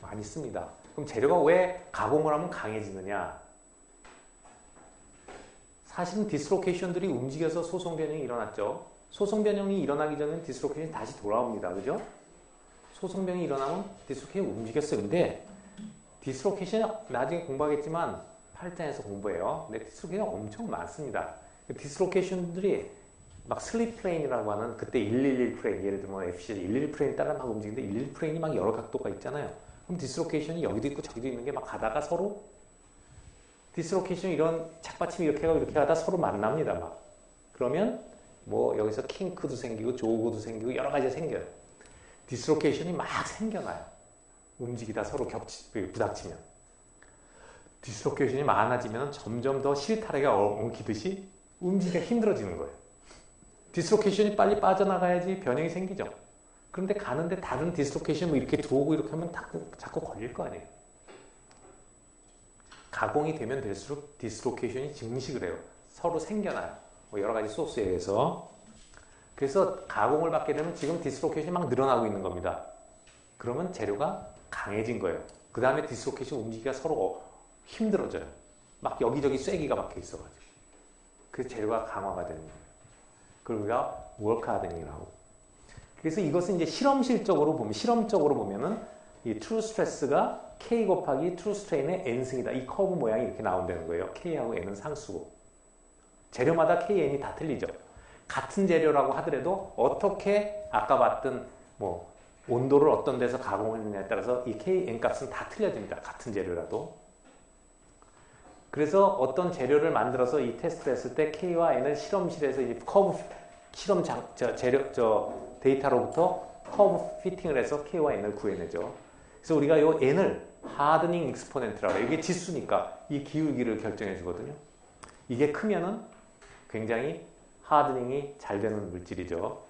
많이 씁니다. 그럼 재료가 왜 가공을 하면 강해지느냐? 사실은 디스로케이션들이 움직여서 소송 변형이 일어났죠. 소송 변형이 일어나기 전에는 디스로케이션이 다시 돌아옵니다. 그죠? 소송 변형이 일어나면 디스로케이션이 움직였어요. 근데 디스로케이션이 나중에 공부하겠지만 8장에서 공부해요. 근데 디스로케이션이 엄청 많습니다. 디스로케이션들이 막 슬립 플레인이라고 하는 그때 111 플레인, 예를 들면 FC 111 플레인 따라 막 움직이는데 111 플레인이 막 여러 각도가 있잖아요. 그럼 디스로케이션이 여기도 있고 저기도 있는 게 막 가다가 서로 디스로케이션 이런 착받침이 이렇게 가고 이렇게 가다 서로 만납니다. 막. 그러면 뭐 여기서 킹크도 생기고 조그도 생기고 여러 가지가 생겨요. 디스로케이션이 막 생겨나요. 움직이다 서로 부닥치면. 디스로케이션이 많아지면 점점 더 실타래가 엉키듯이 움직이기가 힘들어지는 거예요. 디스로케이션이 빨리 빠져나가야지 변형이 생기죠. 그런데 가는데 다른 디스로케이션 뭐 이렇게 들어오고 이렇게 하면 자꾸 걸릴 거 아니에요. 가공이 되면 될수록 디스로케이션이 증식을 해요. 서로 생겨나요. 뭐 여러 가지 소스에 의해서. 그래서 가공을 받게 되면 지금 디스로케이션이 막 늘어나고 있는 겁니다. 그러면 재료가 강해진 거예요. 그 다음에 디스로케이션 움직이기가 서로 힘들어져요. 막 여기저기 쐐기가 박혀 있어가지고. 그래서 재료가 강화가 되는 거예요. 그걸 우리가 work hardening이라고. 그래서 이것은 이제 실험적으로 보면은 이 true stress가 K 곱하기 true strain의 N승이다. 이 커브 모양이 이렇게 나온다는 거예요. K하고 N은 상수고. 재료마다 K, N이 다 틀리죠. 같은 재료라고 하더라도 어떻게 아까 봤던 뭐 온도를 어떤 데서 가공했느냐에 따라서 이 K, N 값은 다 틀려집니다. 같은 재료라도. 그래서 어떤 재료를 만들어서 이 테스트를 했을 때 K와 N을 실험실에서 이제 커브 데이터로부터 커브 피팅을 해서 K와 N을 구해내죠. 그래서 우리가 이 N을 하드닝 익스포넨트라고 해요. 이게 지수니까 이 기울기를 결정해 주거든요. 이게 크면은 굉장히 하드닝이 잘 되는 물질이죠.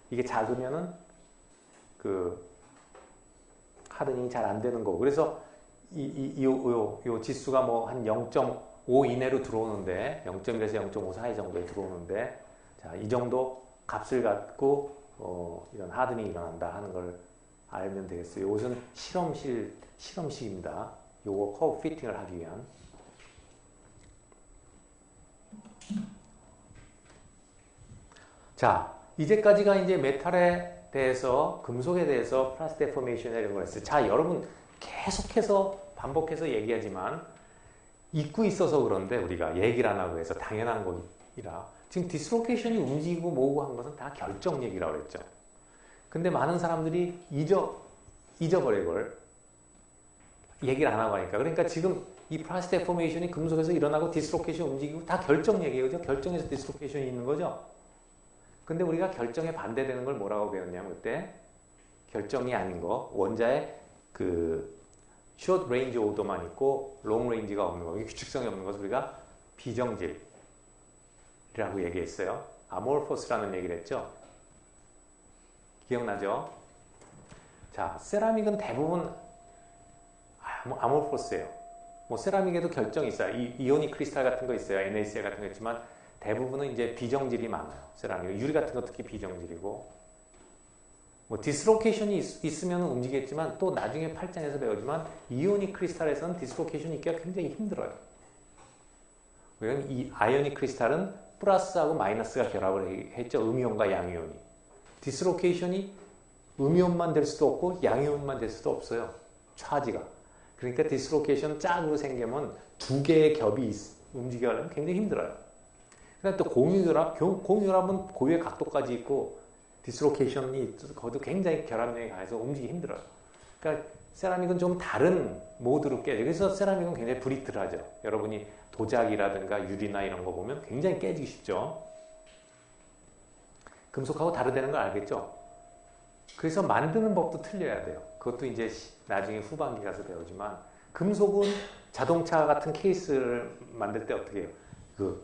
이게 작으면은 그 하드닝이 잘 안 되는 거고. 그래서 요 지수가 뭐 한 0.5 이내로 들어오는데 0.1에서 0.5 사이 정도에 들어오는데 자, 이 정도 값을 갖고 이런 하드닝이 일어난다 하는 걸 알면 되겠어요. 이것은 실험식입니다. 요거 커브 피팅을 하기 위한. 자, 이제까지가 이제 메탈에 대해서, 금속에 대해서 플라스틱 데포메이션 이런 걸 했어요. 자, 여러분 계속해서 반복해서 얘기하지만 잊고 있어서 그런데 우리가 얘기를 안 하고 해서 당연한 거이라 지금 디스로케이션이 움직이고 뭐고 한 것은 다 결정 얘기라고 그랬죠. 근데 많은 사람들이 잊어버려 이걸 얘기를 안 하고 하니까. 그러니까 지금 이 플라스틱 데포메이션이 금속에서 일어나고 디스로케이션 움직이고 다 결정 얘기예요. 그죠? 결정에서 디스로케이션이 있는 거죠. 근데 우리가 결정에 반대되는 걸 뭐라고 배웠냐면 그때 결정이 아닌 거, 원자의 그 숏 레인지 오더만 있고 롱 레인지가 없는 거, 규칙성이 없는 것을 우리가 비정질이라고 얘기했어요. 아모르포스라는 얘기를 했죠. 기억나죠? 자, 세라믹은 대부분 아모르포스예요. 뭐 세라믹에도 결정이 있어요. 이오닉 크리스탈 같은 거 있어요. NaCl 같은 거 있지만 대부분은 이제 비정질이 많아요. 세라믹. 유리 같은 거 특히 비정질이고. 뭐 디스로케이션이 있으면 움직이겠지만 또 나중에 8장에서 배우지만 이오닉 크리스탈에서는 디스로케이션이 있기가 굉장히 힘들어요. 왜냐하면 이 아이오닉 크리스탈은 플러스하고 마이너스가 결합을 했죠. 음이온과 양이온이. 디스로케이션이 음이온만 될 수도 없고 양이온만 될 수도 없어요. 차지가. 그러니까 디스로케이션 짝으로 생기면 두 개의 겹이 움직여가려면 굉장히 힘들어요. 그다음에 또 공유결합, 공유결합은 고유의 각도까지 있고 디스로케이션이 거기도 굉장히 결합력이 강해서 움직이기 힘들어요. 그러니까 세라믹은 좀 다른 모드로 깨져요. 그래서 세라믹은 굉장히 브리틀하죠. 여러분이 도자기라든가 유리나 이런 거 보면 굉장히 깨지기 쉽죠. 금속하고 다르다는 걸 알겠죠? 그래서 만드는 법도 틀려야 돼요. 그것도 이제 나중에 후반기 가서 배우지만 금속은 자동차 같은 케이스를 만들 때 어떻게 해요?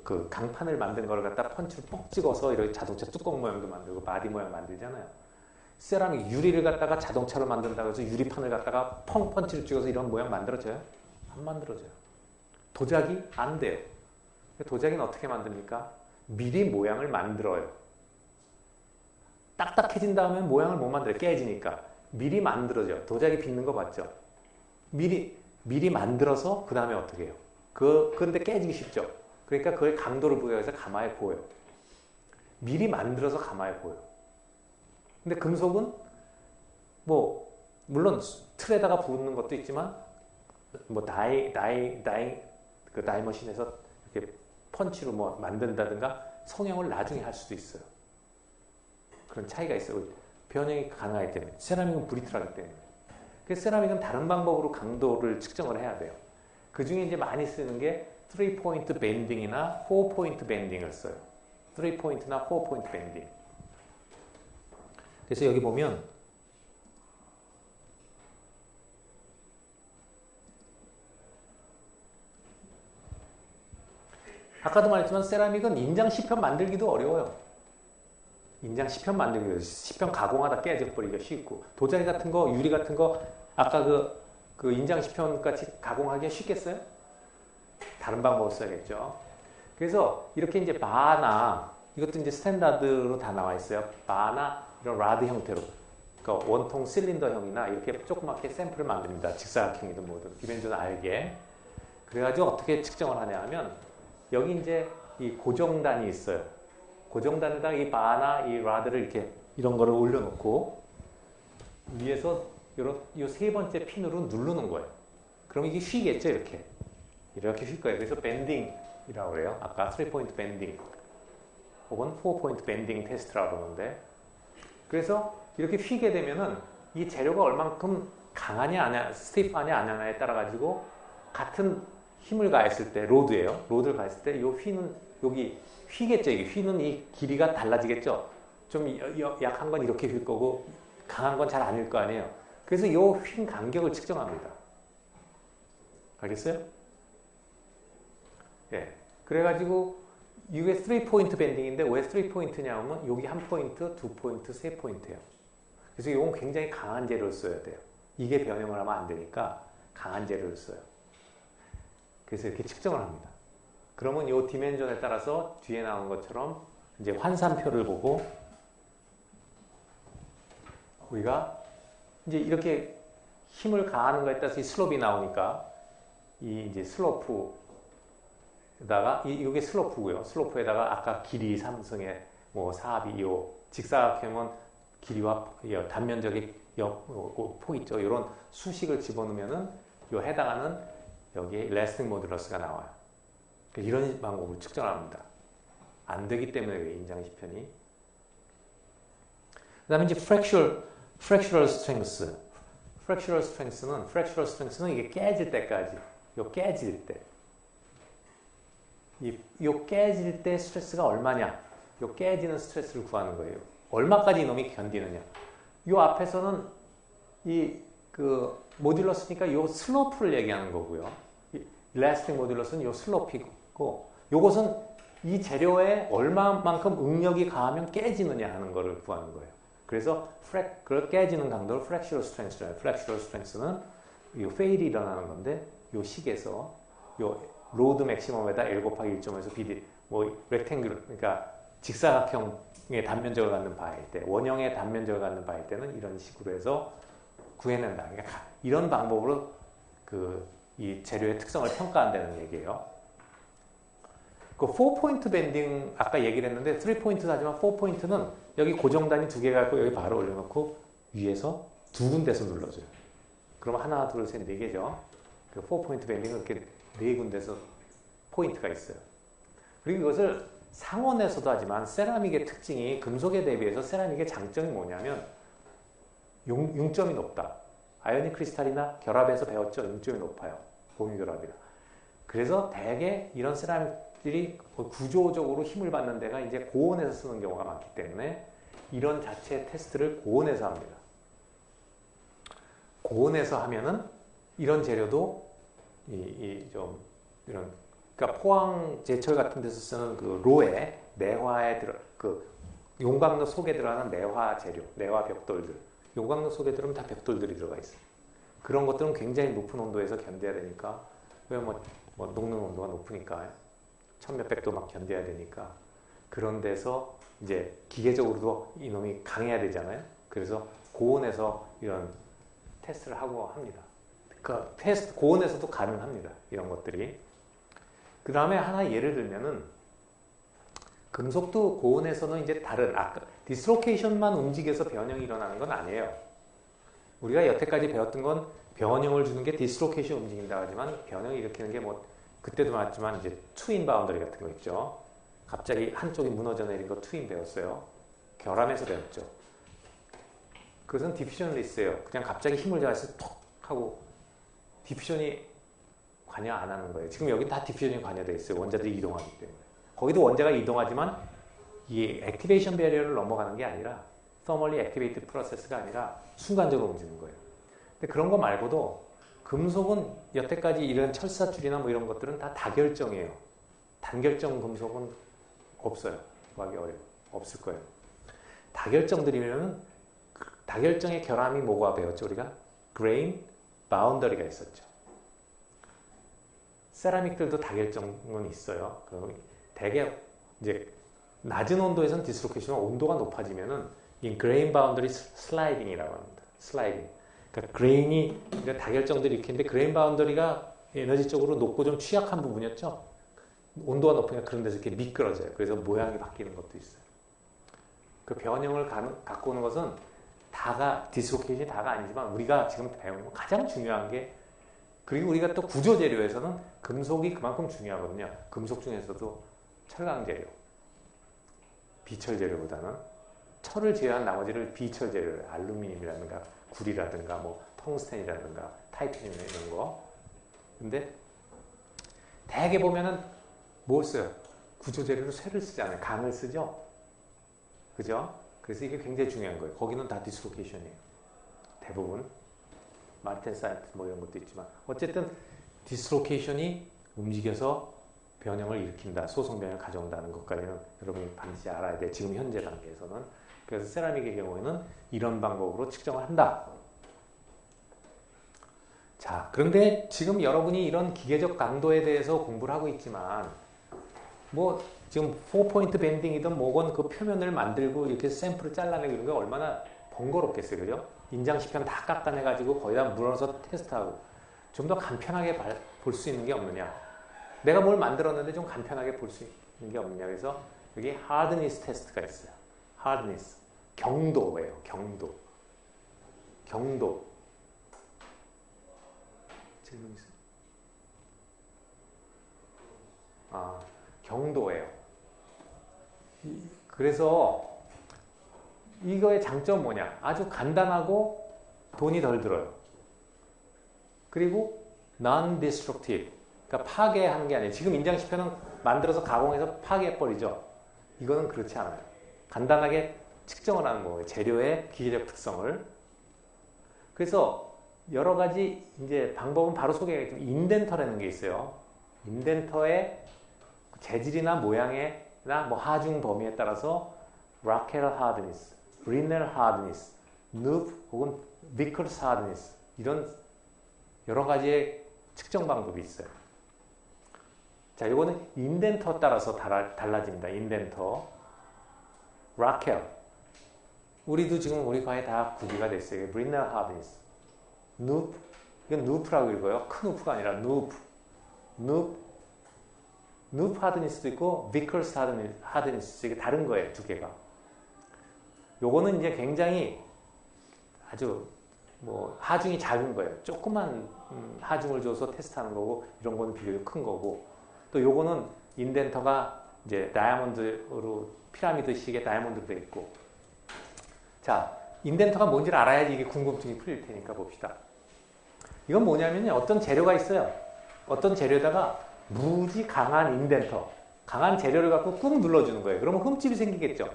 그 강판을 만든 걸 갖다 펀치로 뻑 찍어서 이렇게 자동차 뚜껑 모양도 만들고 바디 모양 만들잖아요. 세라믹 유리를 갖다가 자동차로 만든다고 해서 유리판을 갖다가 펑 펀치를 찍어서 이런 모양 만들어져요? 안 만들어져요. 도자기? 안 돼요. 도자기는 어떻게 만듭니까? 미리 모양을 만들어요. 딱딱해진 다음에 모양을 못 만들어요. 깨지니까. 미리 만들어져요. 도자기 빚는 거 봤죠? 미리 만들어서 그 다음에 어떻게 해요? 그런데 깨지기 쉽죠? 그러니까 그걸 강도를 부여해서 가마에 구워요. 미리 만들어서 가마에 구워요. 근데 금속은 뭐 물론 틀에다가 붓는 것도 있지만 뭐 다이머신에서 이렇게 펀치로 뭐 만든다든가 성형을 나중에 할 수도 있어요. 그런 차이가 있어요. 변형이 가능하기 때문에. 세라믹은 브리틀하기 때문에. 그래서 세라믹은 다른 방법으로 강도를 측정을 해야 돼요. 그 중에 이제 많이 쓰는 게 3포인트 밴딩이나 4포인트 밴딩을 써요. 3포인트나 4포인트 밴딩. 그래서 여기 보면 아까도 말했지만 세라믹은 인장 시편 만들기도 어려워요. 인장 시편 만들기도 시편 가공하다 깨져버리기가 쉽고 도자기 같은 거, 유리 같은 거 아까 그 인장 시편 같이 가공하기가 쉽겠어요? 다른 방법을 써야겠죠. 그래서 이렇게 이제 바나 이것도 이제 스탠다드로 다 나와 있어요. 바나 이런 라드 형태로 그러니까 원통 실린더형이나 이렇게 조그맣게 샘플을 만듭니다. 직사각형이든 뭐든 디멘전 알게. 그래가지고 어떻게 측정을 하냐 하면 여기 이제 이 고정단이 있어요. 고정단에다가 이 바나 이 라드를 이렇게 이런 거를 올려놓고 위에서 이 세 번째 핀으로 누르는 거예요. 그럼 이게 휘겠죠, 이렇게. 이렇게 휠 거예요. 그래서 밴딩이라고 그래요. 아까 3포인트 밴딩 혹은 4포인트 밴딩 테스트라고 그러는데 그래서 이렇게 휘게 되면은 이 재료가 얼만큼 강하냐 아냐 스티프하냐 아냐에 따라 가지고 같은 힘을 가했을 때 로드예요. 로드를 가했을 때 이 휘는 여기 휘겠죠. 이게 휘는 이 길이가 달라지겠죠. 좀 약한 건 이렇게 휠 거고 강한 건 잘 아닐 거 아니에요. 그래서 이 휜 간격을 측정합니다. 알겠어요? 예. 그래가지고 이게 3포인트 밴딩인데 왜 3포인트냐 하면 여기 1포인트, 2포인트, 3포인트예요. 그래서 이건 굉장히 강한 재료를 써야 돼요. 이게 변형을 하면 안 되니까 강한 재료를 써요. 그래서 이렇게 측정을 합니다. 그러면 이 디멘전에 따라서 뒤에 나온 것처럼 이제 환산표를 보고 우리가 이제 이렇게 힘을 가하는 거에 따라서 이 슬롭이 나오니까 이 이제 슬로프에다가 이게 슬로프고요. 슬로프에다가 아까 길이 3승에 뭐 4합이 요 직사각형은 길이와 단면적이 폭 있죠. 이런 수식을 집어넣으면은 요 해당하는 여기에 일라스틱 모듈러스가 나와요. 이런 방법으로 측정합니다. 안 되기 때문에 인장시편이. 그 다음에 이제 fractional strength. fractional strength는 이게 깨질 때까지, 요 깨질 때. 요 깨질 때 스트레스가 얼마냐? 요 깨지는 스트레스를 구하는 거예요. 얼마까지 이놈이 견디느냐? 요 앞에서는 그 모듈러스니까 요 슬로프를 얘기하는 거고요. 일라스틱 모듈러스는 요 슬로프이고, 요것은 이 재료에 얼마만큼 응력이 가하면 깨지느냐 하는 거를 구하는 거예요. 그래서 그 깨지는 강도를 fractional strength래요. fractional strength는 요 fail이 일어나는 건데, 요 식에서 요 로드 맥시멈에다 L 곱하기 1.5에서 BD, 뭐 렉탱글, 그러니까 직사각형의 단면적을 갖는 바일 때, 원형의 단면적을 갖는 바일 때는 이런 식으로 해서 구해낸다. 그러니까 이런 방법으로 이 재료의 특성을 평가한다는 얘기예요. 그 4포인트 밴딩 아까 얘기를 했는데 3포인트 하지만 4포인트는 여기 고정단이 2개가 있고 여기 바로 올려놓고 위에서 2군데서 눌러줘요. 그럼 하나, 둘, 셋, 4개죠. 그 4포인트 밴딩은 이렇게 4군데서 포인트가 있어요. 그리고 이것을 상온에서도 하지만 세라믹의 특징이 금속에 대비해서 세라믹의 장점이 뭐냐면 융점이 높다. 아이오닉 크리스탈이나 결합에서 배웠죠. 융점이 높아요. 공유결합이라. 그래서 대개 이런 세라믹들이 구조적으로 힘을 받는 데가 이제 고온에서 쓰는 경우가 많기 때문에 이런 자체 테스트를 고온에서 합니다. 고온에서 하면은 이런 재료도 그러니까 포항 제철 같은 데서 쓰는 그 로에 내화에 용광로 속에 들어가는 내화 재료, 내화 벽돌들. 용광로 속에 들어가면 다 벽돌들이 들어가 있어요. 그런 것들은 굉장히 높은 온도에서 견뎌야 되니까, 왜 녹는 온도가 높으니까 1000몇백 도 막 견뎌야 되니까 그런 데서 이제 기계적으로도 이놈이 강해야 되잖아요. 그래서 고온에서 이런 테스트를 하고 합니다. 그러니까 고온에서도 가능합니다. 이런 것들이. 그 다음에 하나 예를 들면은 금속도 고온에서는 이제 다른 아까 디스로케이션만 움직여서 변형이 일어나는 건 아니에요. 우리가 여태까지 배웠던 건 변형을 주는 게 디스로케이션 움직인다 하지만 변형을 일으키는 게 뭐 그때도 말했지만 이제 트윈 바운더리 같은 거 있죠. 갑자기 한쪽이 무너져 내린 거 트윈 배웠어요. 결함에서 배웠죠. 그것은 디퓨전리스예요. 그냥 갑자기 힘을 가해서 톡 하고 디퓨전이 관여 안 하는 거예요. 지금 여기 다 디퓨전이 관여되어 있어요. 원자들이 이동하기 때문에. 거기도 원자가 이동하지만 이 액티베이션 배리어를 넘어가는 게 아니라 thermally activated process가 아니라 순간적으로 움직이는 거예요. 근데 그런 거 말고도 금속은 여태까지 이런 철사줄이나 뭐 이런 것들은 다 다결정이에요. 단결정 금속은 없어요. 구하기 어려워요. 없을 거예요. 다결정들이면 다결정의 결함이 뭐가 배웠죠? 우리가 grain boundary가 있었죠. 세라믹들도 다결정은 있어요. 대개 이제 낮은 온도에서는 디스로케이션은 온도가 높아지면은 이 grain boundary sliding이라고 합니다. 슬라이딩. 그러니까 그레인이 다결정들이 이렇게 있는데 그레인 바운더리가 에너지적으로 높고 좀 취약한 부분이었죠. 온도가 높으니까 그런 데서 이렇게 미끄러져요. 그래서 모양이 바뀌는 것도 있어요. 그 변형을 갖고 오는 것은 다가 디스로케이션이 다가 아니지만 우리가 지금 배우는 가장 중요한 게 그리고 우리가 또 구조 재료에서는 금속이 그만큼 중요하거든요. 금속 중에서도 철강 재료, 비철 재료보다는 철을 제외한 나머지를 비철 재료를 알루미늄이라든가 구리라든가 뭐 텅스텐이라든가 타이타늄 이런 거. 근데 대개 보면은 뭘 써요? 구조 재료로 쇠를 쓰지 않아요. 강을 쓰죠. 그죠? 그래서 이게 굉장히 중요한 거예요. 거기는 다 디스로케이션이에요. 대부분 마르텐사이트 뭐 이런 것도 있지만 어쨌든 디스로케이션이 움직여서 변형을 일으킨다. 소성 변형을 가져온다는 것까지는 여러분이 반드시 알아야 돼. 지금 현재 단계에서는. 그래서 세라믹의 경우에는 이런 방법으로 측정을 한다. 자, 그런데 지금 여러분이 이런 기계적 강도에 대해서 공부를 하고 있지만 뭐 지금 4포인트 밴딩이든 뭐건 그 표면을 만들고 이렇게 샘플을 잘라내고 이런 게 얼마나 번거롭겠어요. 그죠? 인장시편 다 깎아내가지고 거의 다 물어서 테스트하고 좀 더 간편하게 볼 수 있는 게 없느냐. 내가 뭘 만들었는데 좀 간편하게 볼 수 있는 게 없느냐. 그래서 여기 hardness 테스트가 있어요. hardness. 경도예요. 경도. 경도. 질문 있어요? 경도예요. 그래서 이거의 장점 뭐냐? 아주 간단하고 돈이 덜 들어요. 그리고 non-destructive. 그러니까 파괴하는 게 아니에요. 지금 인장시표는 만들어서 가공해서 파괴해버리죠. 이거는 그렇지 않아요. 간단하게 측정을 하는 거예요. 재료의 기계적 특성을. 그래서 여러 가지 이제 방법은 바로 소개해드릴게요. 인덴터라는 게 있어요. 인덴터의 재질이나 모양이나 뭐 하중 범위에 따라서 Rockwell hardness, Brinell hardness, Knoop 혹은 Vickers hardness 이런 여러 가지의 측정 방법이 있어요. 자, 이거는 인덴터 따라서 달라집니다. 인덴터. Rockwell. 우리도 지금 우리 과에 다 구비가 됐어요. Brinell hardness. Knoop. 이건 Knoop라고 읽어요. 큰 우프가 아니라 Knoop. Knoop. Knoop hardness도 있고 Vickers hardness. 이게 다른 거예요. 두 개가. 요거는 이제 굉장히 아주 뭐 하중이 작은 거예요. 조그만 하중을 줘서 테스트하는 거고 이런 거는 비교적 큰 거고 또 요거는 인덴터가 이제 다이아몬드로 피라미드식의 다이아몬드로 되어 있고 자 인덴터가 뭔지를 알아야지 이게 궁금증이 풀릴 테니까 봅시다. 이건 뭐냐면요. 어떤 재료가 있어요. 어떤 재료에다가 무지 강한 인덴터 강한 재료를 갖고 꾹 눌러주는 거예요. 그러면 흠집이 생기겠죠.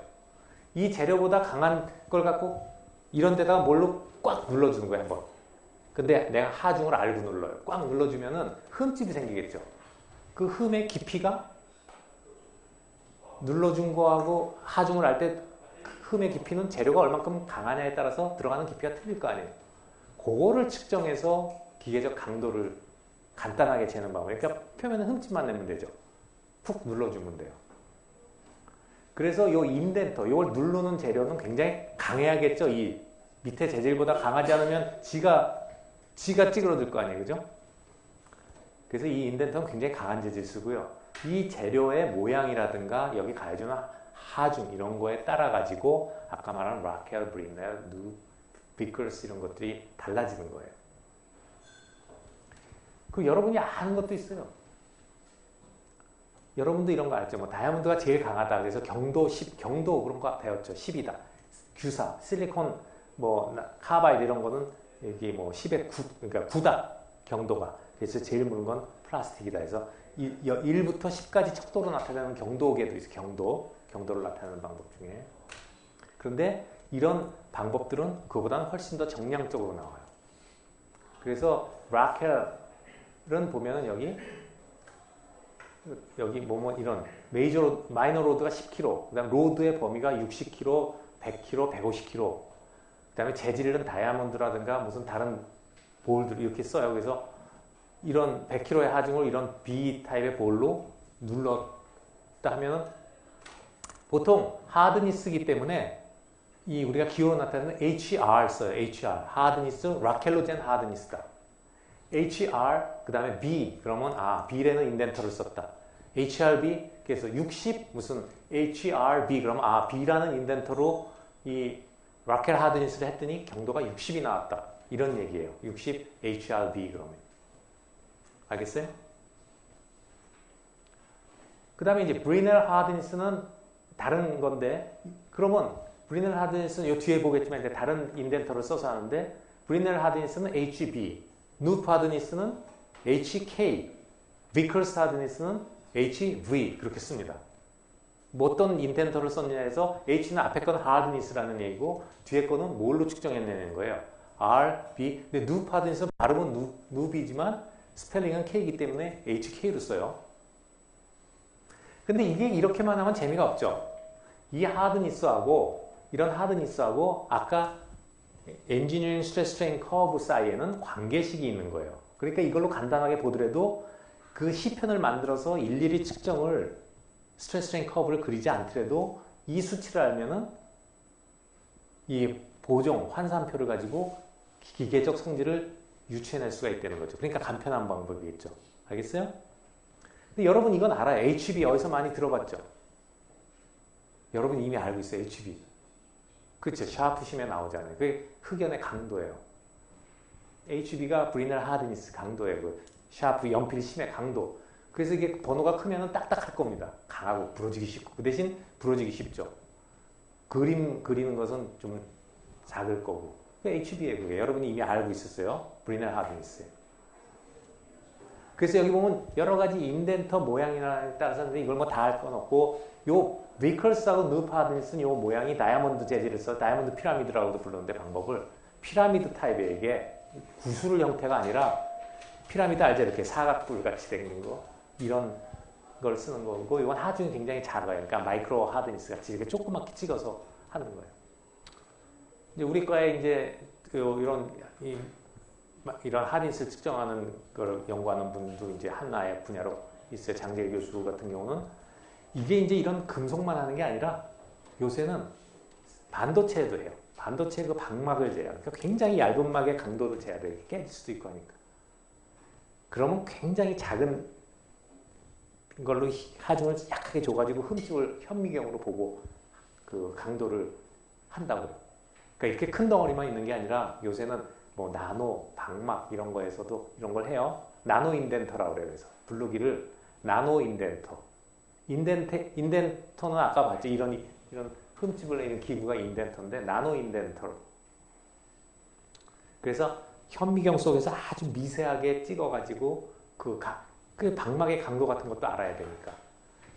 이 재료보다 강한 걸 갖고 이런 데다가 뭘로 꽉 눌러주는 거예요, 한번. 근데 내가 하중을 알고 눌러요. 꽉 눌러주면은 흠집이 생기겠죠. 그 흠의 깊이가 눌러준 거하고 하중을 할 때 흠의 깊이는 재료가 얼만큼 강하냐에 따라서 들어가는 깊이가 틀릴 거 아니에요. 그거를 측정해서 기계적 강도를 간단하게 재는 방법이에요. 그러니까 표면에 흠집만 내면 되죠. 푹 눌러주면 돼요. 그래서 요 인덴터, 요걸 누르는 재료는 굉장히 강해야겠죠. 이 밑에 재질보다 강하지 않으면 지가 찌그러들 거 아니에요. 그죠? 그래서 이 인덴터는 굉장히 강한 재질 쓰고요. 이 재료의 모양이라든가 여기 가해주는 하중 이런 거에 따라 가지고 아까 말한 Rockwell, Brinell, Knoop, Vickers 이런 것들이 달라지는 거예요. 그 여러분이 아는 것도 있어요. 여러분도 이런 거 알죠? 뭐 다이아몬드가 제일 강하다. 그래서 경도 10, 경도 그런 거 배웠죠. 10이다. 규사, 실리콘, 뭐 카바이드 이런 거는 여기 뭐 10의 9, 그러니까 9다. 경도가. 그래서 제일 무는 건 플라스틱이다. 해서 1부터 10까지 척도로 나타나는 경도계도 있어요. 경도를 나타내는 방법 중에. 그런데 이런 방법들은 그거보다는 훨씬 더 정량적으로 나와요. 그래서 락헬은 보면은 여기 뭐 이런 마이너 로드가 10kg, 그다음 로드의 범위가 60kg, 100kg, 150kg. 그다음에 재질은 다이아몬드라든가 무슨 다른 볼들 이렇게 써요. 그래서 이런 100kg의 하중을 이런 B 타입의 볼로 눌렀다 하면은 보통 하드니스기 때문에 이 우리가 기호로 나타내는 HR 써요. HR. 하드니스, 락헬로젠 하드니스다. HR, 그 다음에 B, 그러면 B라는 인덴터를 썼다. HRB, 그래서 60 무슨 HRB, 그러면 B라는 인덴터로 이 락헬 하드니스를 했더니 경도가 60이 나왔다. 이런 얘기예요. 60 HRB 그러면. 알겠어요? 그 다음에 이제 브리넬 하드니스는 다른 건데 그러면 브리넬 하드니스는 이 뒤에 보겠지만 이제 다른 인덴터를 써서 하는데 브리넬 하드니스는 HB, 누프 하드니스는 HK, 비커스 하드니스는 HV 그렇게 씁니다. 뭐 어떤 인덴터를 썼느냐 해서 H는 앞에 건 하드니스라는 얘기고 뒤에 거는 뭘로 측정해내는 거예요. R, B. 근데 누프 하드니스 발음은 누비지만 스펠링은 K이기 때문에 HK로 써요. 근데 이게 이렇게만 하면 재미가 없죠. 이 하드니스하고 이런 하드니스하고 아까 엔지니어링 스트레스 스트레인 커브 사이에는 관계식이 있는 거예요. 그러니까 이걸로 간단하게 보더라도 그 시편을 만들어서 일일이 측정을 스트레스 스트레인 커브를 그리지 않더라도 이 수치를 알면은 이 보정 환산표를 가지고 기계적 성질을 유추해낼 수가 있다는 거죠. 그러니까 간편한 방법이겠죠. 알겠어요? 근데 여러분 이건 알아요. HB 어디서 많이 들어봤죠? 여러분 이미 알고 있어요. HB. 그렇죠. 샤프심에 나오잖아요. 그게 흑연의 강도예요. HB가 브리넬 하드니스 강도예요. 그 샤프 연필 심의 강도. 그래서 이게 번호가 크면은 딱딱할 겁니다. 강하고 부러지기 쉽고. 그 대신 부러지기 쉽죠. 그림 그리는 것은 좀 작을 거고. 그 HB예요. 그게 여러분이 이미 알고 있었어요. 브리넬 하드니스. 그래서 여기 보면 여러 가지 인덴터 모양이나에 따라서 이걸 뭐 다 할 건 없고 요 비컬스하고 누프 하드니스는 요 모양이 다이아몬드 재질을 써 다이아몬드 피라미드라고도 부르는데 방법을 피라미드 타입의 이게 구슬 형태가 아니라 피라미드 알죠? 이렇게 사각뿔 같이 생긴 거 이런 걸 쓰는 거고 이건 하중이 굉장히 작아요. 그러니까 마이크로 하드니스 같이 이렇게 조그맣게 찍어서 하는 거예요. 이제 우리 과에 이제 이런 하드니스를 측정하는 걸 연구하는 분도 이제 하나의 분야로 있어요. 장재일 교수 같은 경우는 이게 이제 이런 금속만 하는 게 아니라 요새는 반도체도 해요. 반도체 그 방막을 재요. 그러니까 굉장히 얇은 막의 강도를 재야 돼요. 깨질 수도 있고 하니까. 그러면 굉장히 작은 걸로 하중을 약하게 줘가지고 흠집을 현미경으로 보고 그 강도를 한다고요. 그러니까 이렇게 큰 덩어리만 있는 게 아니라 요새는 뭐 나노, 방막 이런 거에서도 이런 걸 해요. 나노 인덴터라고 그래요. 그래서 부르기를 나노 인덴터. 인덴터는 아까 봤죠. 이런 흠집을 내는 기구가 인덴터인데 나노 인덴터. 그래서 현미경 속에서 아주 미세하게 찍어가지고 그 방막의 강도 같은 것도 알아야 되니까.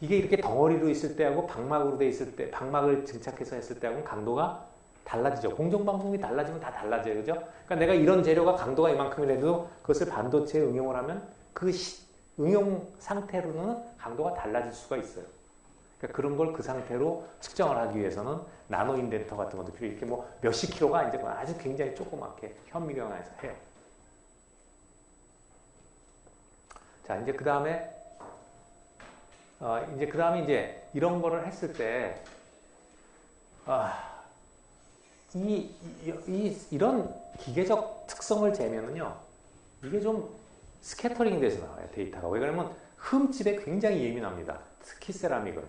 이게 이렇게 덩어리로 있을 때하고 방막으로 돼 있을 때, 방막을 증착해서 했을 때하고는 강도가 달라지죠. 공정방송이 달라지면 다 달라져요. 그죠? 그러니까 내가 이런 재료가 강도가 이만큼이라도 그것을 반도체에 응용을 하면 그 응용 상태로는 강도가 달라질 수가 있어요. 그러니까 그런 걸 그 상태로 측정을 하기 위해서는 나노 인덴터 같은 것도 필요해요. 이렇게 뭐 몇십 킬로가 이제 아주 굉장히 조그맣게 현미경 안에서 해요. 자, 이제 그 다음에 이제 이런 거를 했을 때 이런 기계적 특성을 재면은요, 이게 좀 스캐터링 돼서 나와요, 데이터가. 왜 그러냐면 흠집에 굉장히 예민합니다. 특히 세라믹은.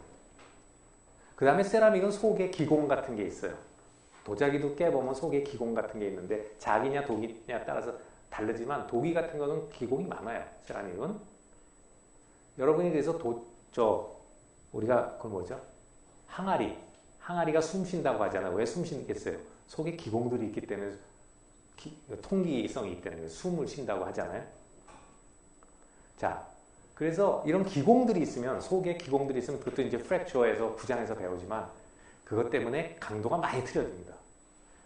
그 다음에 세라믹은 속에 기공 같은 게 있어요. 도자기도 깨보면 속에 기공 같은 게 있는데 작이냐 독이냐에 따라서 다르지만 독이 같은 거는 기공이 많아요, 세라믹은. 여러분이 그래서 우리가 그건 뭐죠? 항아리가 숨 쉰다고 하잖아요. 왜 숨 쉬겠어요? 속에 기공들이 있기 때문에 통기성이 있기 때문에 숨을 쉰다고 하잖아요. 자, 그래서 이런 기공들이 있으면 속에 기공들이 있으면 그것도 이제 프랙처에서 부장에서 배우지만 그것 때문에 강도가 많이 틀어집니다.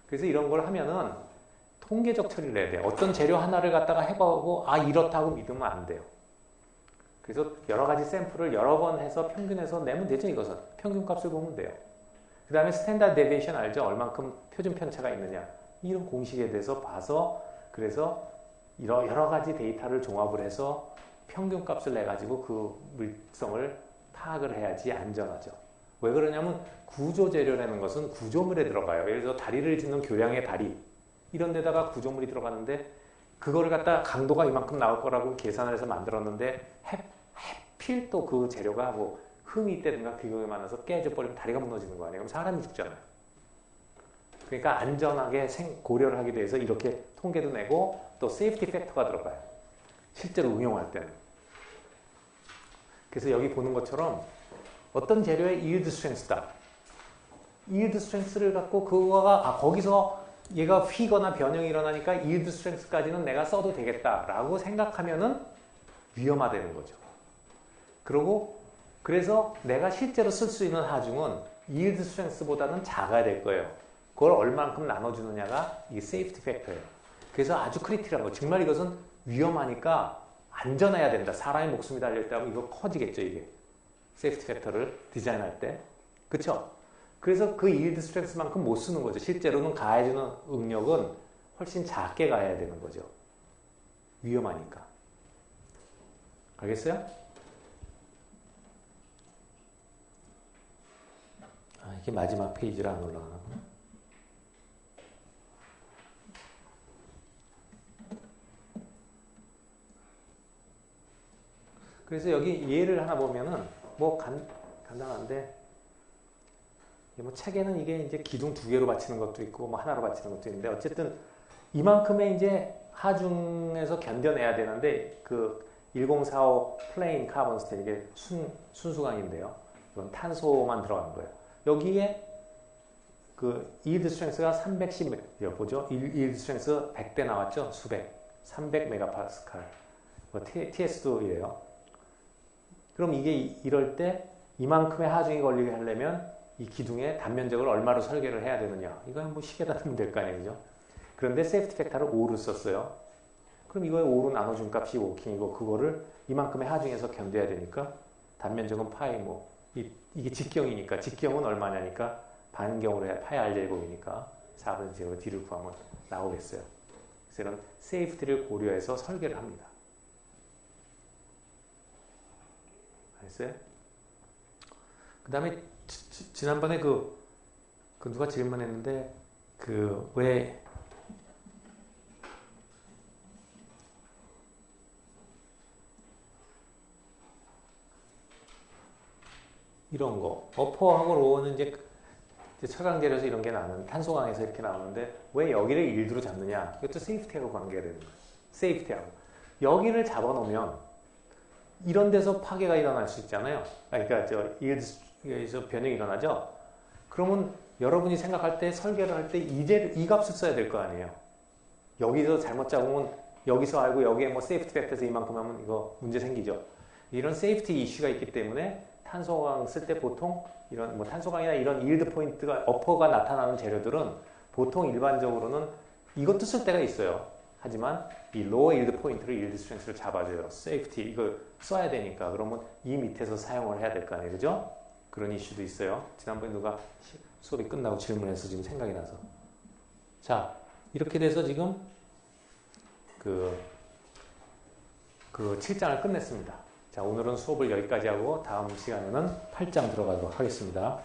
그래서 이런 걸 하면은 통계적 처리를 해야 돼요. 어떤 재료 하나를 갖다가 해보고 이렇다고 믿으면 안 돼요. 그래서 여러 가지 샘플을 여러 번 해서 평균해서 내면 되죠. 이것은 평균값을 보면 돼요. 그 다음에 스탠다드 데비에이션 알죠? 얼만큼 표준 편차가 있느냐. 이런 공식에 대해서 봐서 그래서 여러 가지 데이터를 종합을 해서 평균값을 내가지고 그 물성을 파악을 해야지 안전하죠. 왜 그러냐면 구조재료라는 것은 구조물에 들어가요. 예를 들어서 다리를 짓는 교량의 다리 이런 데다가 구조물이 들어가는데 그거를 갖다 강도가 이만큼 나올 거라고 계산을 해서 만들었는데 하필 또 그 재료가 뭐 흠이 있다든가 기공이 많아서 깨져버리면 다리가 무너지는 거 아니에요. 그럼 사람이 죽잖아요. 그러니까 안전하게 고려를 하기 위해서 이렇게 통계도 내고 또 세이프티 팩터가 들어가요. 실제로 응용할 때는. 그래서 여기 보는 것처럼 어떤 재료의 yield strength다. yield strength를 갖고 그거가 거기서 얘가 휘거나 변형이 일어나니까 yield strength까지는 내가 써도 되겠다라고 생각하면은 위험하다는 거죠. 그래서 내가 실제로 쓸 수 있는 하중은 yield strength보다는 작아야 될 거예요. 그걸 얼만큼 나눠주느냐가 이게 safety factor예요. 그래서 아주 크리티컬한 거. 정말 이것은 위험하니까 안전해야 된다. 사람의 목숨이 달릴 때 하면 이거 커지겠죠, 이게. 세이프티 팩터를 디자인할 때. 그쵸? 그래서 그 yield strength만큼 못 쓰는 거죠. 실제로는 가해주는 응력은 훨씬 작게 가야 되는 거죠. 위험하니까. 알겠어요? 이게 마지막 페이지라 안 올라가나? 그래서 여기 예를 하나 보면은 뭐 간단한데 뭐 책에는 이게 이제 기둥 두 개로 받치는 것도 있고 뭐 하나로 받치는 것도 있는데 어쨌든 이만큼의 이제 하중에서 견뎌내야 되는데 그 1045 플레인 카본 스틸 이게 순수강인데요. 이건 탄소만 들어가는 거예요. 여기에 그 yield strength가 310 보죠. yield strength 100대 나왔죠. 수백 300 메가파스칼. TS도 이래요. 그럼 이게 이럴 때 이만큼의 하중이 걸리게 하려면 이 기둥의 단면적을 얼마로 설계를 해야 되느냐. 이건 뭐 식에다 넣으면 될 거 아니에요. 그죠? 그런데 세이프티 팩터를 5로 썼어요. 그럼 이거에 5로 나눠준 값이 워킹이고 그거를 이만큼의 하중에서 견뎌야 되니까 단면적은 파이 뭐 이게 직경이니까 직경은 얼마냐니까 반경으로 해 파이 r제곱이니까 4분의 제곱 D를 구하면 나오겠어요. 그래서 이런 세이프티를 고려해서 설계를 합니다. 알겠어요? 그 다음에 지난번에 그 누가 질문했는데 왜 이런 거 어퍼하고 로어는 이제 철강제로에서 이런 게 나는 탄소강에서 이렇게 나오는데 왜 여기를 1도로 잡느냐? 이것도 세이프티하고 관계가 되는 거예요. 세이프티하고 여기를 잡아놓으면 이런 데서 파괴가 일어날 수 있잖아요. 그러니까 여기서 변형이 일어나죠. 그러면 여러분이 생각할 때 설계를 할 때 이 값을 써야 될 거 아니에요. 여기서 잘못 잡으면 여기서 알고 여기에 뭐 세이프티 팩터에서 이만큼 하면 이거 문제 생기죠. 이런 세이프티 이슈가 있기 때문에 탄소강 쓸 때 보통 이런 뭐 탄소강이나 이런 일드 포인트가 어퍼가 나타나는 재료들은 보통 일반적으로는 이것도 쓸 때가 있어요. 하지만 이 로어 일드 포인트를 일드 스트렝스를 잡아줘요. 세이프티 이거 써야 되니까 그러면 이 밑에서 사용을 해야 될 거 아니에요, 그죠? 그런 이슈도 있어요. 지난번에 누가 수업이 끝나고 질문해서 지금 생각이 나서 자 이렇게 돼서 지금 그 7장을 끝냈습니다. 자, 오늘은 수업을 여기까지 하고 다음 시간에는 8장 들어가도록 하겠습니다.